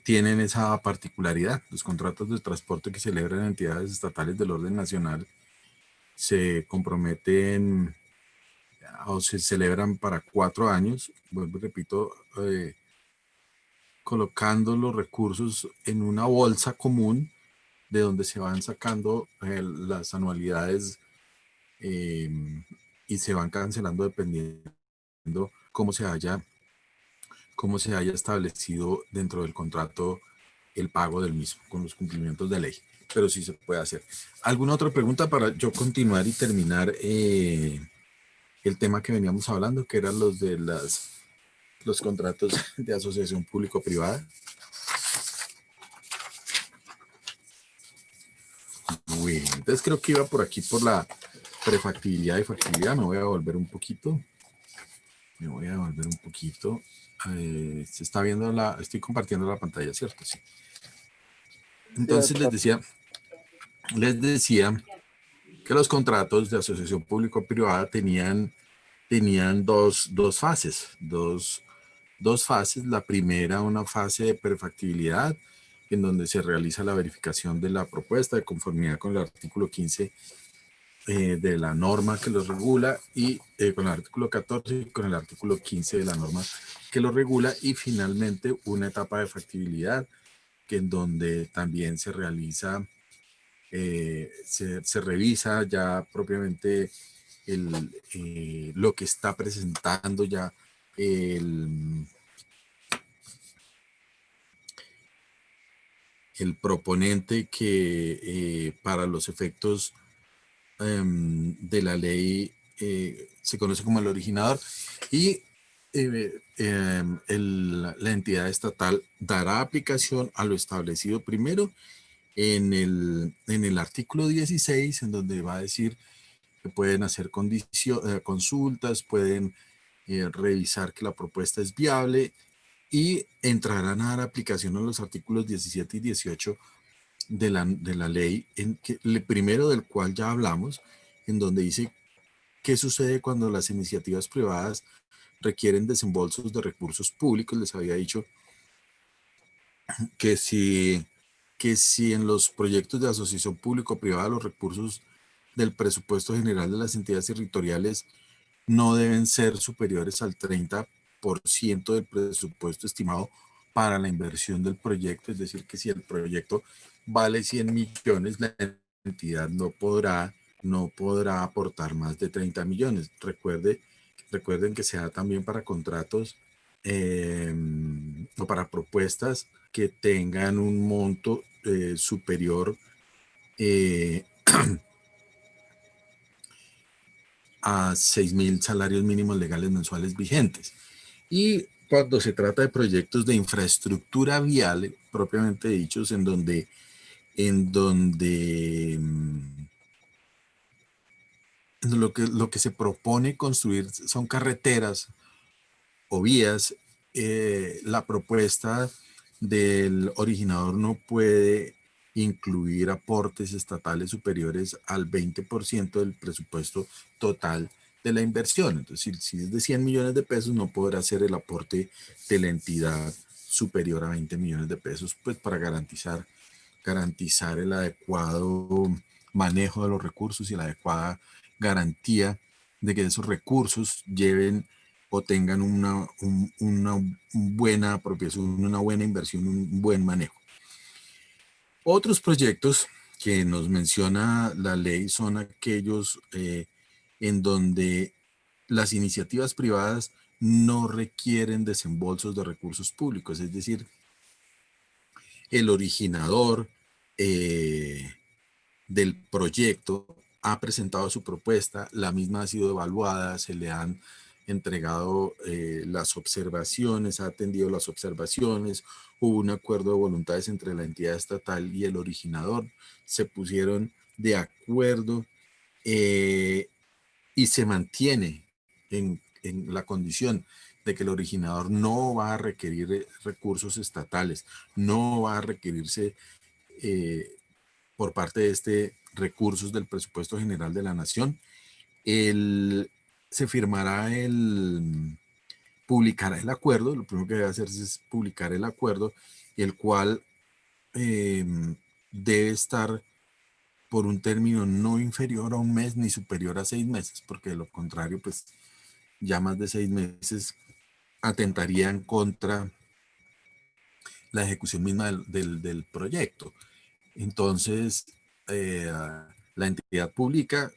tienen esa particularidad. Los contratos de transporte que celebran entidades estatales del orden nacional se comprometen o se celebran para 4 años, vuelvo y repito, colocando los recursos en una bolsa común de donde se van sacando las anualidades y se van cancelando dependiendo cómo se haya establecido dentro del contrato el pago del mismo, con los cumplimientos de ley. Pero sí se puede hacer. ¿Alguna otra pregunta para yo continuar y terminar el tema que veníamos hablando, que eran los de los contratos de asociación público-privada? Bueno, entonces creo que iba por aquí por la prefactibilidad y factibilidad. Me voy a volver un poquito. Se está viendo estoy compartiendo la pantalla, ¿cierto? Sí. Entonces les decía que los contratos de asociación público-privada tenían dos fases. Dos fases. La primera, una fase de prefactibilidad, en donde se realiza la verificación de la propuesta de conformidad con el artículo 15 de la norma que los regula y con el artículo 14 y con el artículo 15 de la norma que lo regula, y finalmente una etapa de factibilidad que en donde también se realiza, se revisa ya propiamente lo que está presentando ya el proponente, que para los efectos de la ley se conoce como el originador, y la entidad estatal dará aplicación a lo establecido primero en el artículo 16, en donde va a decir que pueden hacer consultas, pueden revisar que la propuesta es viable, y entrarán a dar aplicación a los artículos 17 y 18 de la ley, el primero del cual ya hablamos, en donde dice qué sucede cuando las iniciativas privadas requieren desembolsos de recursos públicos. Les había dicho que si en los proyectos de asociación público-privada los recursos del presupuesto general de las entidades territoriales no deben ser superiores al 30% del presupuesto estimado para la inversión del proyecto. Es decir, que si el proyecto vale 100 millones, la entidad no podrá aportar más de 30 millones. Recuerden que se da también para contratos o para propuestas que tengan un monto superior a 6.000 salarios mínimos legales mensuales vigentes. Y cuando se trata de proyectos de infraestructura vial, propiamente dichos, en donde lo que se propone construir son carreteras o vías, la propuesta del originador no puede incluir aportes estatales superiores al 20% del presupuesto total de la inversión. Entonces, si es de 100 millones de pesos, no podrá ser el aporte de la entidad superior a 20 millones de pesos, pues para garantizar el adecuado manejo de los recursos y la adecuada garantía de que esos recursos lleven o tengan una buena apropiación, una buena inversión, un buen manejo. Otros proyectos que nos menciona la ley son aquellos en donde las iniciativas privadas no requieren desembolsos de recursos públicos, es decir, el originador del proyecto ha presentado su propuesta, la misma ha sido evaluada, se le han entregado las observaciones, ha atendido las observaciones, hubo un acuerdo de voluntades entre la entidad estatal y el originador, se pusieron de acuerdo y se mantiene en la condición de que el originador no va a requerir recursos estatales, no va a requerirse por parte de recursos del presupuesto general de la nación. se firmará publicará el acuerdo. Lo primero que debe hacerse es publicar el acuerdo, el cual debe estar por un término no inferior a un mes ni superior a 6 meses, porque de lo contrario, pues ya más de 6 meses atentarían contra la ejecución misma del proyecto. Entonces, la entidad pública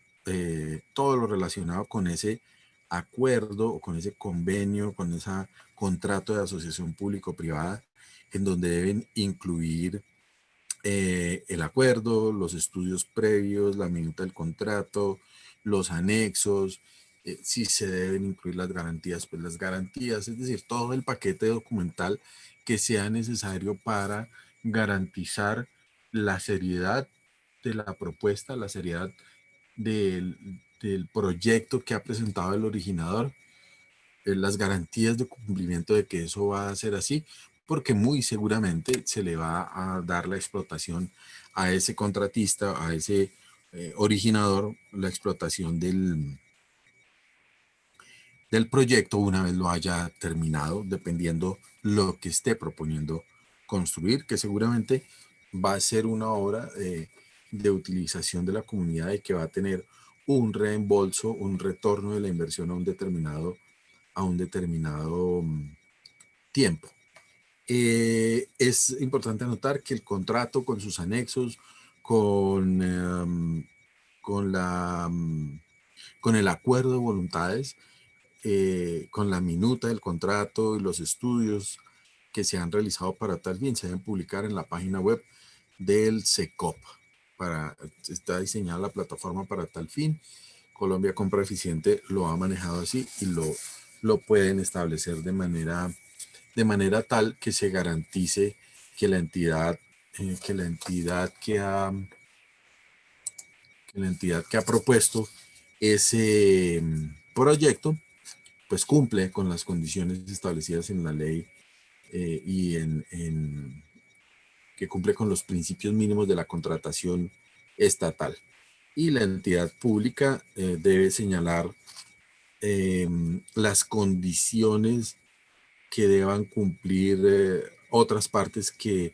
todo lo relacionado con ese acuerdo o con ese convenio, con ese contrato de asociación público-privada, en donde deben incluir el acuerdo, los estudios previos, la minuta del contrato, los anexos, si se deben incluir las garantías, pues las garantías, es decir, todo el paquete documental que sea necesario para garantizar la seriedad de la propuesta, la seriedad del proyecto que ha presentado el originador, las garantías de cumplimiento de que eso va a ser así, porque muy seguramente se le va a dar la explotación a ese contratista, a ese originador, la explotación del proyecto una vez lo haya terminado, dependiendo lo que esté proponiendo construir, que seguramente va a ser una obra de utilización de la comunidad y que va a tener un reembolso, un retorno de la inversión a un determinado tiempo. Es importante anotar que el contrato con sus anexos, con el acuerdo de voluntades, con la minuta del contrato y los estudios que se han realizado para tal fin, se deben publicar en la página web del SECOP. Está diseñada la plataforma para tal fin. Colombia Compra Eficiente lo ha manejado así y lo pueden establecer de manera tal que se garantice que la entidad que ha propuesto ese proyecto pues cumple con las condiciones establecidas en la ley y que cumple con los principios mínimos de la contratación estatal. Y la entidad pública debe señalar las condiciones que deban cumplir otras partes que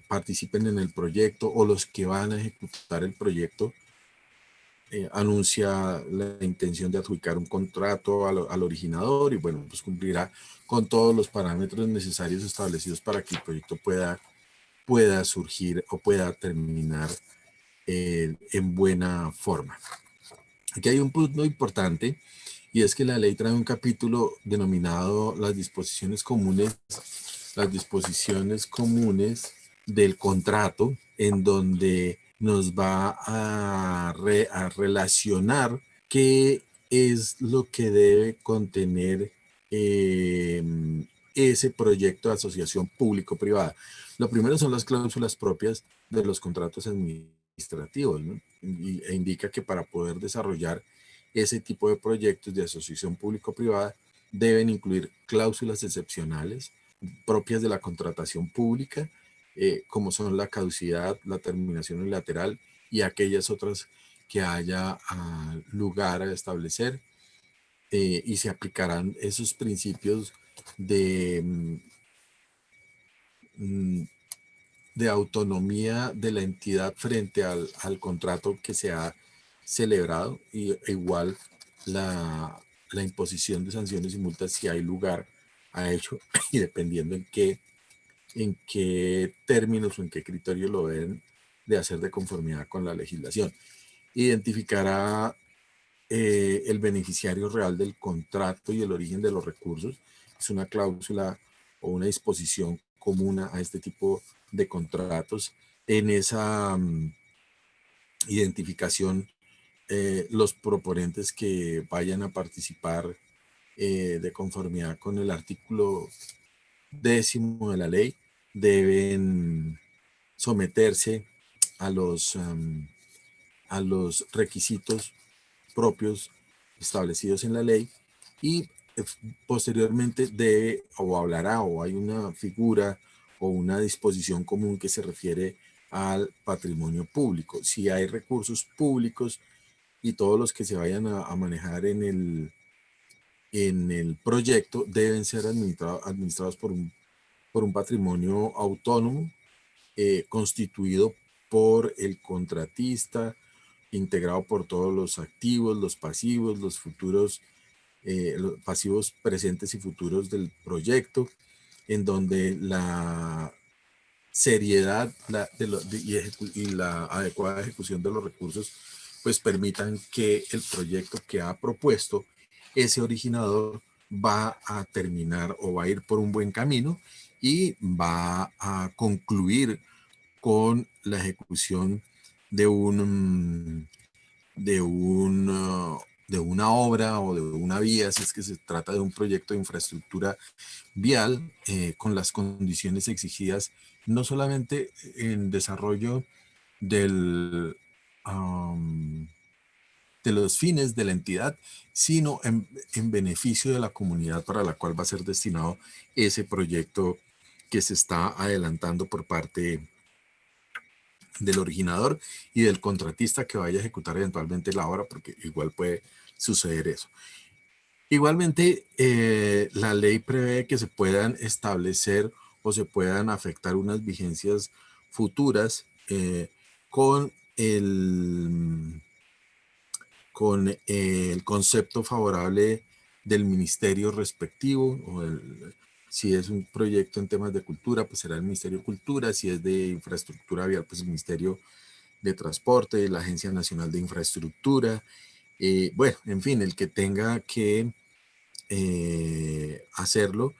participen en el proyecto o los que van a ejecutar el proyecto. Anuncia la intención de adjudicar un contrato al originador y bueno, pues cumplirá con todos los parámetros necesarios establecidos para que el proyecto pueda surgir o pueda terminar en buena forma. Aquí hay un punto importante y es que la ley trae un capítulo denominado las disposiciones comunes del contrato, en donde nos va a relacionar qué es lo que debe contener ese proyecto de asociación público-privada. Lo primero son las cláusulas propias de los contratos administrativos, ¿no? E indica que para poder desarrollar ese tipo de proyectos de asociación público-privada deben incluir cláusulas excepcionales propias de la contratación pública, como son la caducidad, la terminación unilateral y aquellas otras que haya lugar a establecer, y se aplicarán esos principios de autonomía de la entidad frente al contrato que se ha celebrado y igual la imposición de sanciones y multas si hay lugar a ello y dependiendo en qué términos o en qué criterios lo deben de hacer de conformidad con la legislación. Identificará el beneficiario real del contrato y el origen de los recursos. Es una cláusula o una disposición común a este tipo de contratos. En esa identificación, los proponentes que vayan a participar de conformidad con el artículo 10º de la ley deben someterse a los requisitos propios establecidos en la ley y posteriormente hablará o hay una figura o una disposición común que se refiere al patrimonio público. Si hay recursos públicos y todos los que se vayan a manejar en el proyecto deben ser administrados por un patrimonio autónomo constituido por el contratista, integrado por todos los activos, los pasivos, los futuros, los pasivos presentes y futuros del proyecto, en donde la seriedad y la adecuada ejecución de los recursos pues permitan que el proyecto que ha propuesto ese originador va a terminar o va a ir por un buen camino y va a concluir con la ejecución de de una obra o de una vía, si es que se trata de un proyecto de infraestructura vial, con las condiciones exigidas, no solamente en desarrollo del, de los fines de la entidad, sino en beneficio de la comunidad para la cual va a ser destinado ese proyecto que se está adelantando por parte del originador y del contratista que vaya a ejecutar eventualmente la obra, porque igual puede suceder eso. Igualmente, la ley prevé que se puedan establecer o se puedan afectar unas vigencias futuras con el concepto favorable del ministerio respectivo, si es un proyecto en temas de cultura, pues será el Ministerio de Cultura; si es de infraestructura vial, pues el Ministerio de Transporte, la Agencia Nacional de Infraestructura, bueno, en fin, el que tenga que hacerlo.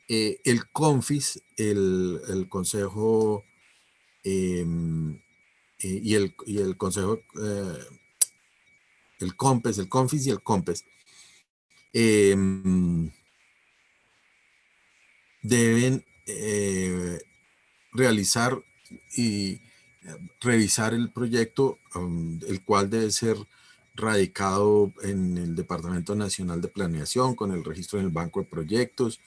El CONFIS, el Consejo y el Consejo, el COMPES, el CONFIS y el COMPES, deben realizar y revisar el proyecto, el cual debe ser radicado en el Departamento Nacional de Planeación con el registro en el Banco de Proyectos,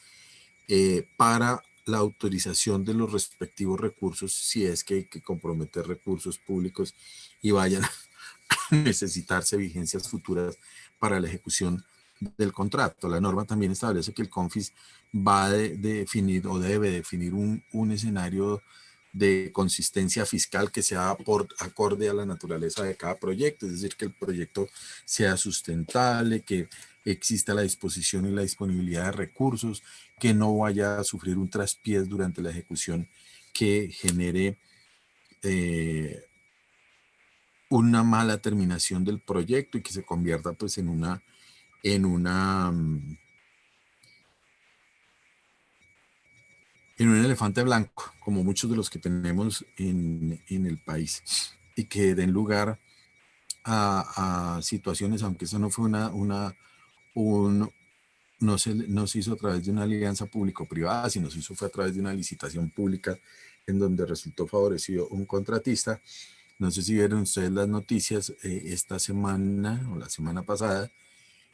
para la autorización de los respectivos recursos, si es que hay que comprometer recursos públicos y vayan a necesitarse vigencias futuras para la ejecución del contrato. La norma también establece que el CONFIS va a definir o debe definir un escenario de consistencia fiscal que sea acorde a la naturaleza de cada proyecto, es decir, que el proyecto sea sustentable, que exista la disposición y la disponibilidad de recursos, que no vaya a sufrir un traspiés durante la ejecución que genere una mala terminación del proyecto y que se convierta pues en un elefante blanco, como muchos de los que tenemos en el país, y que den lugar a situaciones, aunque eso no fue no se hizo a través de una alianza público-privada, sino se hizo fue a través de una licitación pública en donde resultó favorecido un contratista. No sé si vieron ustedes las noticias, esta semana o la semana pasada,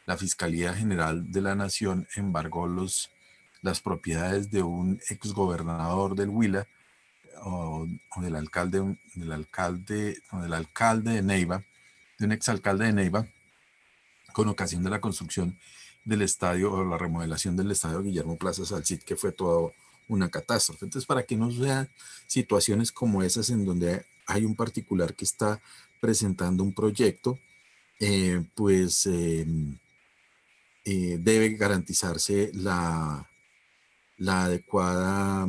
la Fiscalía General de la Nación embargó las propiedades de un exgobernador del Huila o del alcalde de Neiva, de un exalcalde de Neiva, con ocasión de la construcción del estadio o la remodelación del estadio Guillermo Plaza Salcid, que fue toda una catástrofe. Entonces, para que no sean situaciones como esas en donde hay un particular que está presentando un proyecto, debe garantizarse la adecuada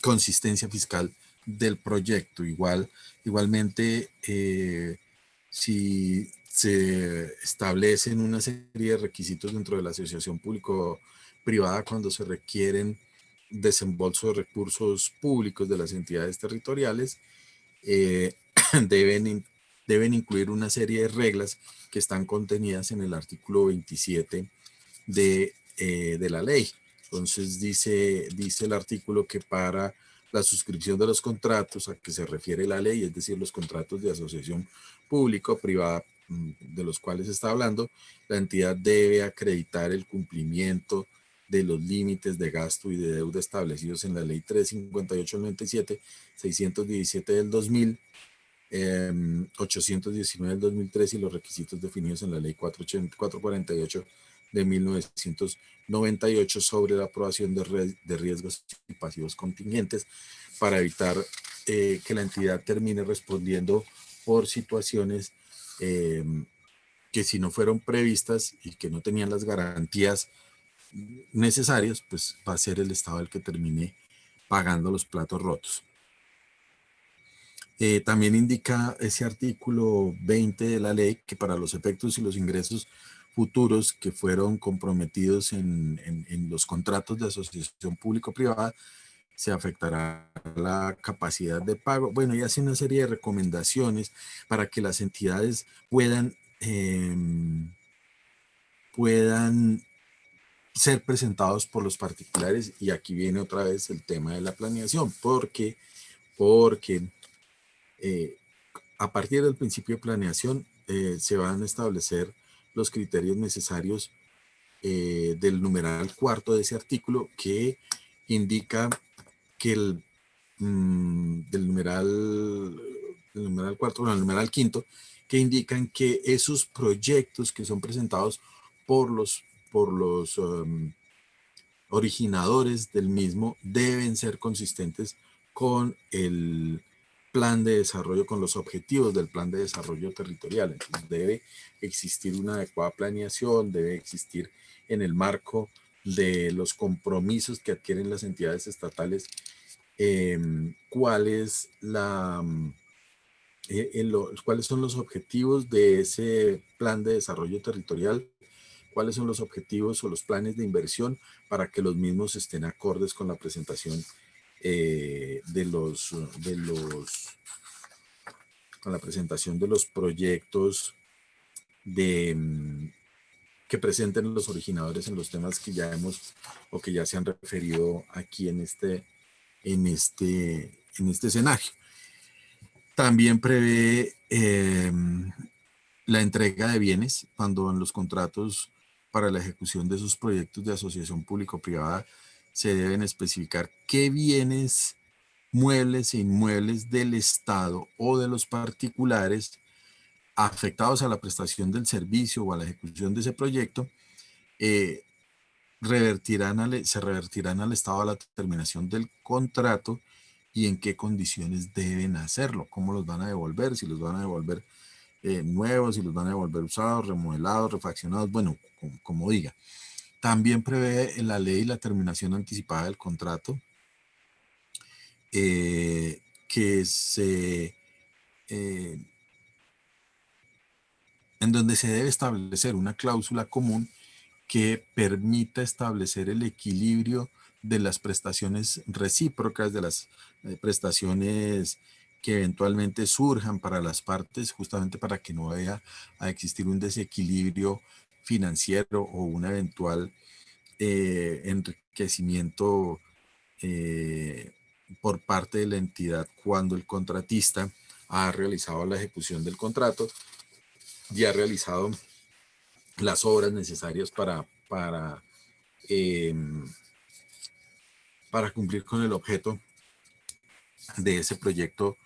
consistencia fiscal del proyecto. Igualmente, si se establecen una serie de requisitos dentro de la asociación público-privada cuando se requieren desembolso de recursos públicos de las entidades territoriales, deben incluir una serie de reglas que están contenidas en el artículo 27 de la ley. Entonces dice el artículo que para la suscripción de los contratos a que se refiere la ley, es decir, los contratos de asociación pública o privada de los cuales se está hablando, la entidad debe acreditar el cumplimiento de los límites de gasto y de deuda establecidos en la ley 358 del 97, 617 del 2000, 819 del 2003 y los requisitos definidos en la ley 448 de 1998 sobre la aprobación de riesgos y pasivos contingentes para evitar que la entidad termine respondiendo por situaciones que si no fueron previstas y que no tenían las garantías necesarias, pues va a ser el Estado el que termine pagando los platos rotos. También indica ese artículo 20 de la ley que para los efectos y los ingresos futuros que fueron comprometidos en los contratos de asociación público-privada, se afectará la capacidad de pago. Bueno, y hace una serie de recomendaciones para que las entidades puedan ser presentados por los particulares. Y aquí viene otra vez el tema de la planeación, porque a partir del principio de planeación se van a establecer los criterios necesarios del numeral cuarto de ese artículo, que indica que el numeral cuarto, bueno, el numeral quinto, que indican que esos proyectos que son presentados por los originadores del mismo deben ser consistentes con el plan de desarrollo, con los objetivos del plan de desarrollo territorial. Entonces debe existir una adecuada planeación, debe existir en el marco de los compromisos que adquieren las entidades estatales, cuáles son los objetivos de ese plan de desarrollo territorial, cuáles son los objetivos o los planes de inversión para que los mismos estén acordes con la presentación con la presentación de los proyectos que presenten los originadores en los temas que ya hemos o que ya se han referido aquí en este escenario. También prevé la entrega de bienes cuando en los contratos para la ejecución de esos proyectos de asociación público-privada se deben especificar qué bienes muebles e inmuebles del Estado o de los particulares afectados a la prestación del servicio o a la ejecución de ese proyecto se revertirán al Estado a la terminación del contrato y en qué condiciones deben hacerlo, cómo los van a devolver, si los van a devolver nuevos, si los van a devolver usados, remodelados, refaccionados, bueno, como diga. También prevé en la ley la terminación anticipada del contrato, en donde se debe establecer una cláusula común que permita establecer el equilibrio de las prestaciones recíprocas, de las prestaciones que eventualmente surjan para las partes, justamente para que no vaya a existir un desequilibrio financiero o un eventual enriquecimiento por parte de la entidad cuando el contratista ha realizado la ejecución del contrato y ha realizado las obras necesarias para cumplir con el objeto de ese proyecto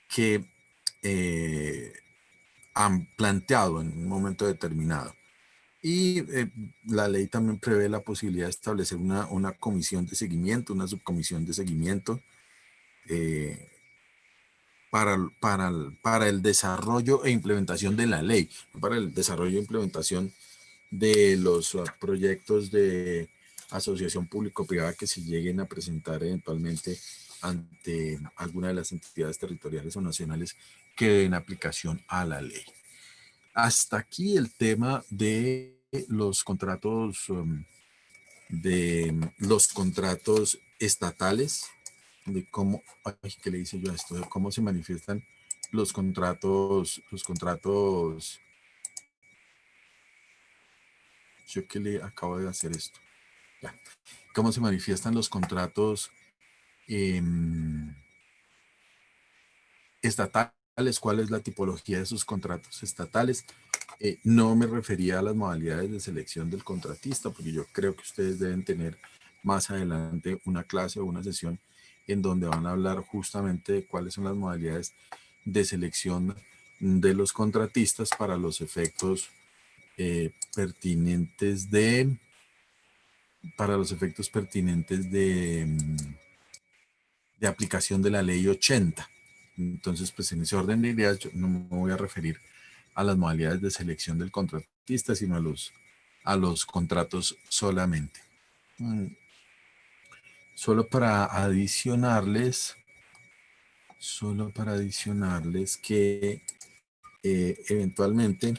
que han planteado en un momento determinado. Y la ley también prevé la posibilidad de establecer una comisión de seguimiento, una subcomisión de seguimiento para el desarrollo e implementación de la ley, para el desarrollo e implementación de los proyectos de asociación público-privada que se lleguen a presentar eventualmente ante alguna de las entidades territoriales o nacionales que den aplicación a la ley. Hasta aquí el tema de los contratos estatales, de cómo, ¿qué le hice yo a esto? De cómo se manifiestan los contratos, yo que le acabo de hacer esto, ya. Cómo se manifiestan los contratos estatales, cuál es la tipología de esos contratos estatales. No me refería a las modalidades de selección del contratista, porque yo creo que ustedes deben tener más adelante una clase o una sesión en donde van a hablar justamente de cuáles son las modalidades de selección de los contratistas para los efectos pertinentes de aplicación de la ley 80. Entonces, pues en ese orden de ideas yo no me voy a referir a las modalidades de selección del contratista, sino a los contratos solamente. Solo para adicionarles que eventualmente,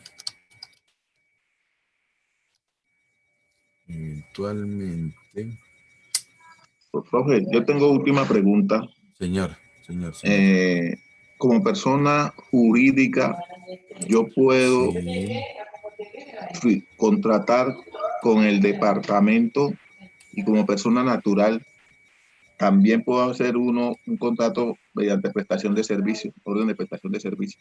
Profe, yo tengo última pregunta. señor. Como persona jurídica, yo puedo contratar con el departamento, y como persona natural también puedo hacer un contrato mediante prestación de servicio, orden de prestación de servicio.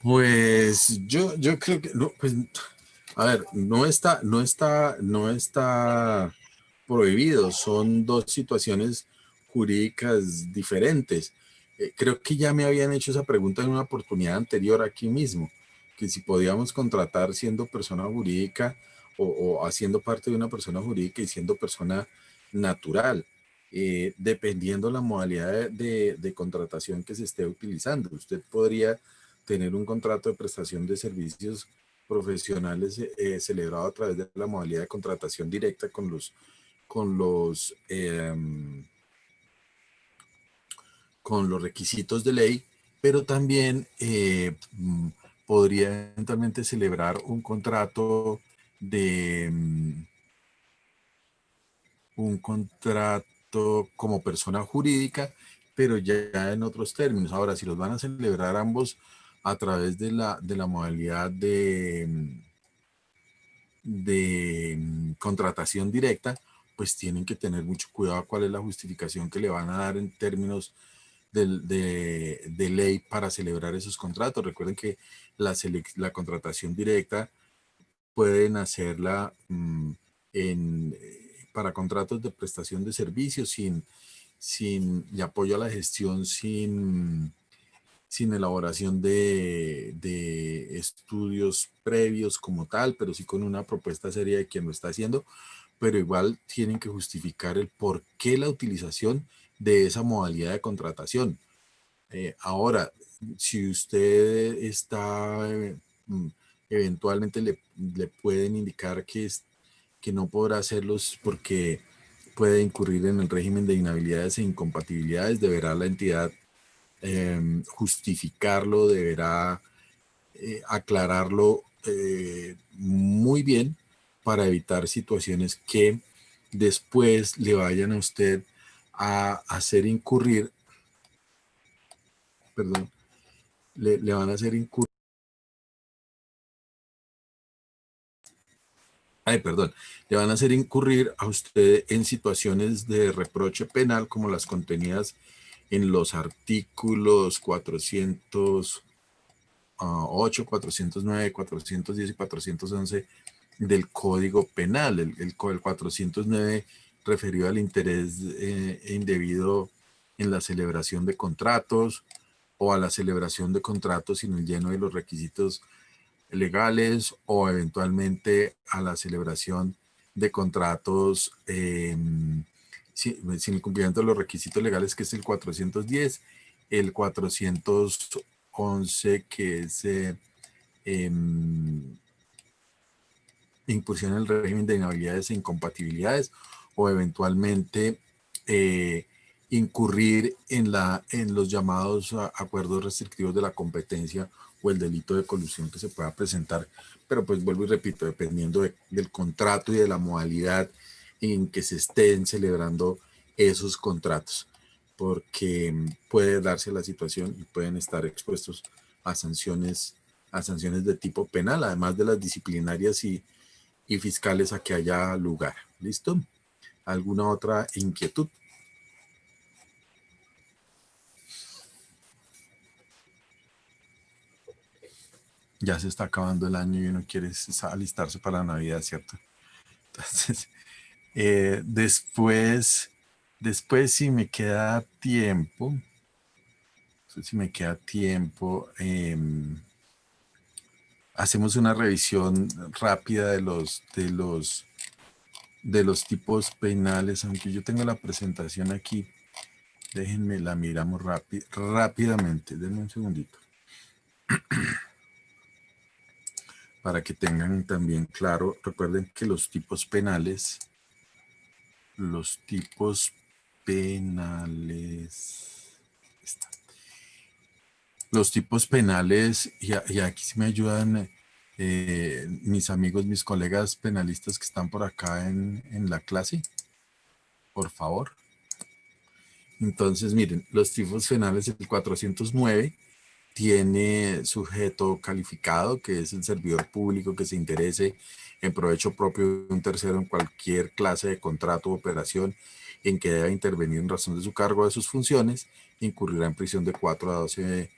Pues yo creo que no, pues a ver, no está prohibido, son dos situaciones jurídicas diferentes. Creo que ya me habían hecho esa pregunta en una oportunidad anterior aquí mismo, que si podíamos contratar siendo persona jurídica o haciendo parte de una persona jurídica y siendo persona natural, dependiendo la modalidad de contratación que se esté utilizando. Usted podría tener un contrato de prestación de servicios profesionales celebrado a través de la modalidad de contratación directa con los requisitos de ley, pero también podría eventualmente celebrar un contrato como persona jurídica, pero ya en otros términos. Ahora, si los van a celebrar ambos a través de la modalidad de contratación directa, pues tienen que tener mucho cuidado cuál es la justificación que le van a dar en términos de ley para celebrar esos contratos. Recuerden que la contratación directa pueden hacerla para contratos de prestación de servicios y apoyo a la gestión sin elaboración de estudios previos como tal, pero sí con una propuesta seria de quien lo está haciendo, pero igual tienen que justificar el por qué la utilización de esa modalidad de contratación. Ahora, si usted está, eventualmente le pueden indicar que no podrá hacerlos porque puede incurrir en el régimen de inhabilidades e incompatibilidades, deberá la entidad justificarlo, deberá aclararlo muy bien para evitar situaciones que después le vayan a usted a hacer incurrir, perdón, le van a hacer incurrir, le van a hacer incurrir a usted en situaciones de reproche penal como las contenidas en los artículos 408, 409, 410 y 411 del Código Penal. El 409 referido al interés indebido en la celebración de contratos o a la celebración de contratos sin el lleno de los requisitos legales o eventualmente a la celebración de contratos sin el cumplimiento de los requisitos legales, que es el 410, el 411, que es incursión en el régimen de inhabilidades e incompatibilidades, o eventualmente incurrir en los llamados acuerdos restrictivos de la competencia o el delito de colusión que se pueda presentar. Pero pues vuelvo y repito, dependiendo del contrato y de la modalidad en que se estén celebrando esos contratos, porque puede darse la situación y pueden estar expuestos a sanciones de tipo penal, además de las disciplinarias y fiscales a que haya lugar. ¿Listo? ¿Alguna otra inquietud? Ya se está acabando el año y uno quiere alistarse para la Navidad, ¿cierto? Entonces, después si me queda tiempo, sé si me queda tiempo. Hacemos una revisión rápida de los tipos penales, aunque yo tengo la presentación aquí. Déjenme la miramos rápidamente. Denme un segundito. Para que tengan también claro, recuerden que los tipos penales, y aquí sí me ayudan mis amigos, mis colegas penalistas que están por acá en la clase, por favor. Entonces, miren, los tipos penales, el 409 tiene sujeto calificado, que es el servidor público que se interese en provecho propio de un tercero en cualquier clase de contrato o operación en que deba intervenir en razón de su cargo o de sus funciones, incurrirá en prisión de 4 a 12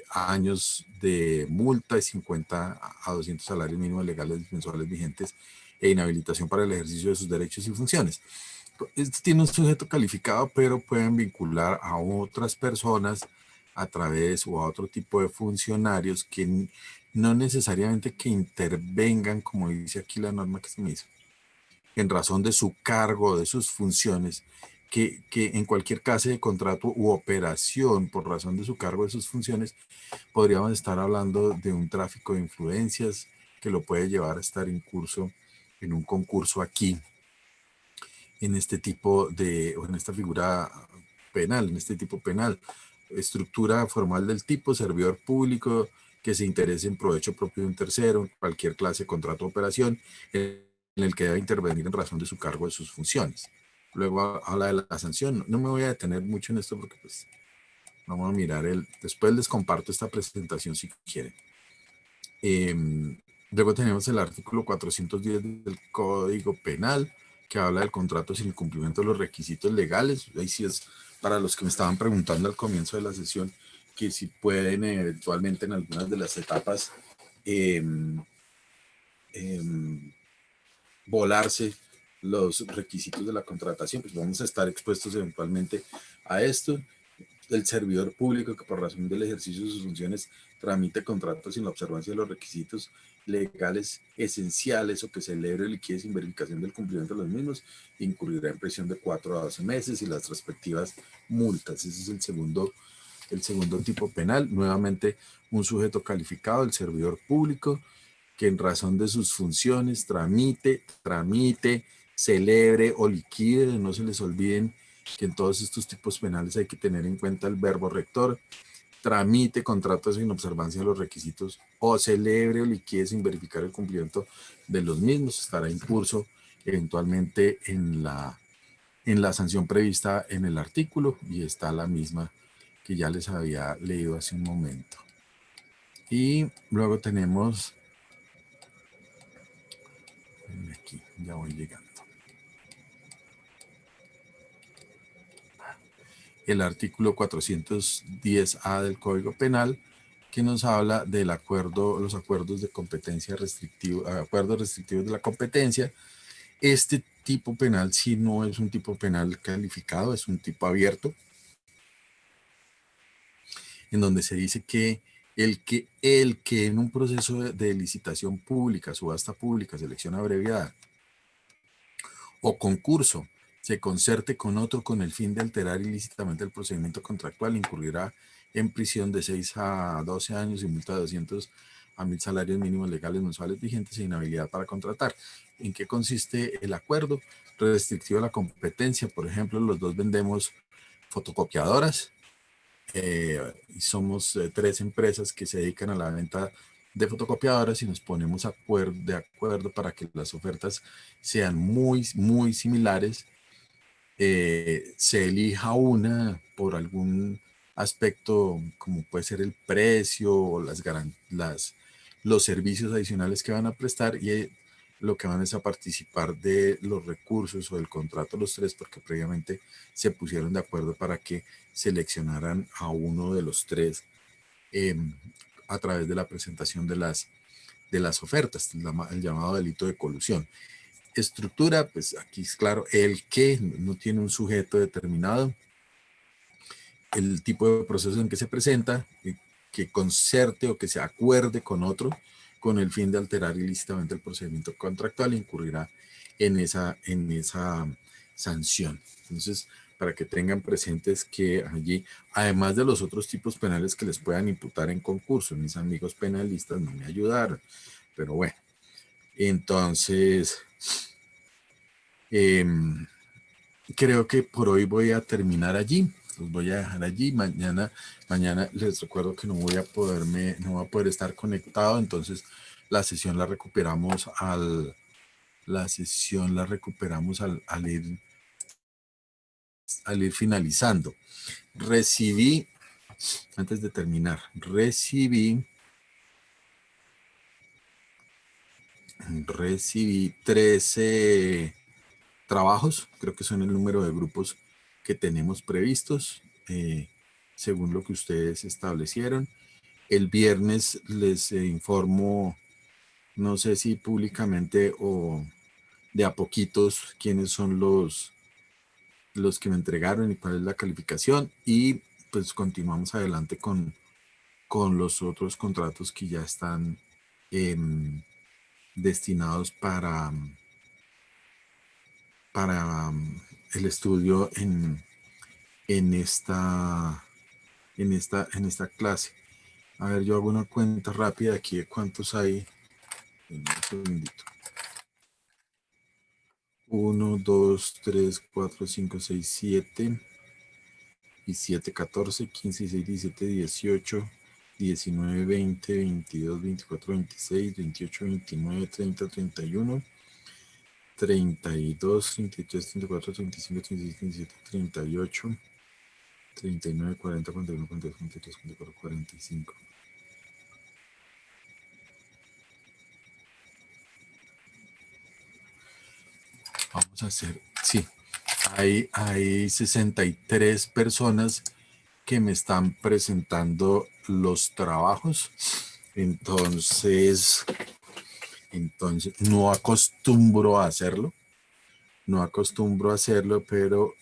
años de multa y 50 a 200 salarios mínimos legales mensuales vigentes e inhabilitación para el ejercicio de sus derechos y funciones. Este tiene un sujeto calificado, pero pueden vincular a otras personas a través o a otro tipo de funcionarios que no necesariamente que intervengan, como dice aquí la norma que se me hizo, en razón de su cargo, de sus funciones, que en cualquier clase de contrato u operación por razón de su cargo, de sus funciones, podríamos estar hablando de un tráfico de influencias que lo puede llevar a estar en curso en un concurso aquí, en este tipo de, o en esta figura penal, en este tipo penal. Estructura formal del tipo, servidor público que se interese en provecho propio de un tercero, en cualquier clase de contrato o operación en el que deba intervenir en razón de su cargo, de sus funciones. Luego habla de la sanción. No me voy a detener mucho en esto porque pues vamos a mirar después les comparto esta presentación si quieren. Luego tenemos el artículo 410 del Código Penal, que habla del contrato sin el cumplimiento de los requisitos legales. Ahí sí es para los que me estaban preguntando al comienzo de la sesión, que si pueden eventualmente en algunas de las etapas volarse los requisitos de la contratación, pues vamos a estar expuestos eventualmente a esto. El servidor público que por razón del ejercicio de sus funciones tramite contratos sin la observancia de los requisitos legales esenciales o que celebre o liquide sin verificación del cumplimiento de los mismos, incurrirá en prisión de 4 a 12 meses y las respectivas multas. Ese es el segundo tipo penal. Nuevamente, un sujeto calificado, el servidor público, que en razón de sus funciones tramite, celebre o liquide. No se les olviden que en todos estos tipos penales hay que tener en cuenta el verbo rector, tramite contratos sin observancia de los requisitos o celebre o liquide sin verificar el cumplimiento de los mismos. Estará en curso eventualmente en la sanción prevista en el artículo y está la misma que ya les había leído hace un momento. Y luego tenemos, aquí ya voy llegando, el artículo 410A del Código Penal, que nos habla del acuerdo, los acuerdos de competencia acuerdos restrictivos de la competencia. Este tipo penal sí no es un tipo penal calificado, es un tipo abierto, en donde se dice que el que en un proceso de licitación pública, subasta pública, selección abreviada o concurso se concerte con otro con el fin de alterar ilícitamente el procedimiento contractual, incurrirá en prisión de 6 a 12 años y multa de 200 a 1000 salarios mínimos legales mensuales vigentes e inhabilidad para contratar. ¿En qué consiste el acuerdo? Restrictivo a la competencia. Por ejemplo, los dos vendemos fotocopiadoras y somos 3 empresas que se dedican a la venta de fotocopiadoras y nos ponemos de acuerdo para que las ofertas sean muy similares. Se elija una por algún aspecto como puede ser el precio o los servicios adicionales que van a prestar y lo que van es a participar de los recursos o del contrato los 3 porque previamente se pusieron de acuerdo para que seleccionaran a uno de los 3 a través de la presentación de las ofertas, el llamado delito de colusión. Estructura, pues aquí es claro, el que no tiene un sujeto determinado, el tipo de proceso en que se presenta, que concerte o que se acuerde con otro con el fin de alterar ilícitamente el procedimiento contractual, incurrirá en esa sanción. Entonces, para que tengan presentes que allí, además de los otros tipos penales que les puedan imputar en concurso, mis amigos penalistas no me ayudaron, pero bueno, entonces creo que por hoy voy a terminar allí. Los voy a dejar allí. Mañana les recuerdo que no voy a poder estar conectado, entonces la sesión la recuperamos al ir finalizando. Recibí, antes de terminar, recibí 13 trabajos, creo que son el número de grupos que tenemos previstos, según lo que ustedes establecieron. El viernes les informo, no sé si públicamente o de a poquitos, quiénes son los que me entregaron y cuál es la calificación, y pues continuamos adelante con los otros contratos que ya están destinados para el estudio en esta clase. A ver, yo hago una cuenta rápida aquí de cuántos hay. Un segundito. 1, 2, 3, 4, 5, 6, 7 y 7, 14, 15, 16, 17, 18, 19, 20, 22, 24, 26, 28, 29, 30, 31, 32, 33, 34, 35, 36, 37, 38, 39, 40, 41, 42, 43, 44, 45. Vamos a hacer, sí, hay 63 personas que me están presentando los trabajos, entonces no acostumbro a hacerlo, pero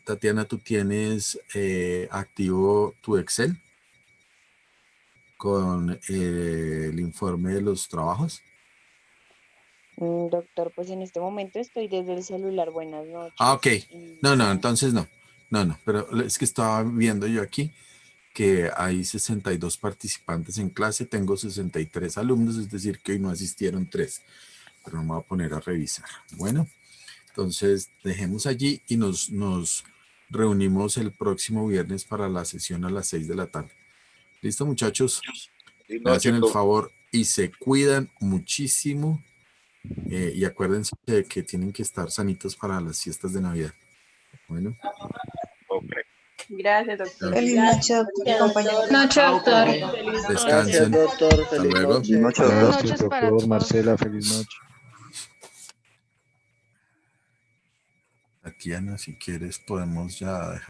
Tatiana, ¿tú tienes activo tu Excel con el informe de los trabajos? Doctor, pues en este momento estoy desde el celular. Buenas noches. Ah, ok. No, entonces no, pero es que estaba viendo yo aquí que hay 62 participantes en clase, tengo 63 alumnos, es decir que hoy no asistieron 3, pero no me voy a poner a revisar. Bueno, entonces dejemos allí y nos reunimos el próximo viernes para la sesión a las 6 de la tarde. ¿Listo, muchachos? Me hacen el favor y se cuidan muchísimo. Y acuérdense de que tienen que estar sanitos para las fiestas de Navidad. Bueno. Okay. Gracias, doctor. Feliz noche, compañero. Noche, doctor. Descansen. Doctor, Hasta luego. Feliz noche, Gracias, doctor. Marcela, feliz noche. Tatiana, si quieres podemos ya dejar.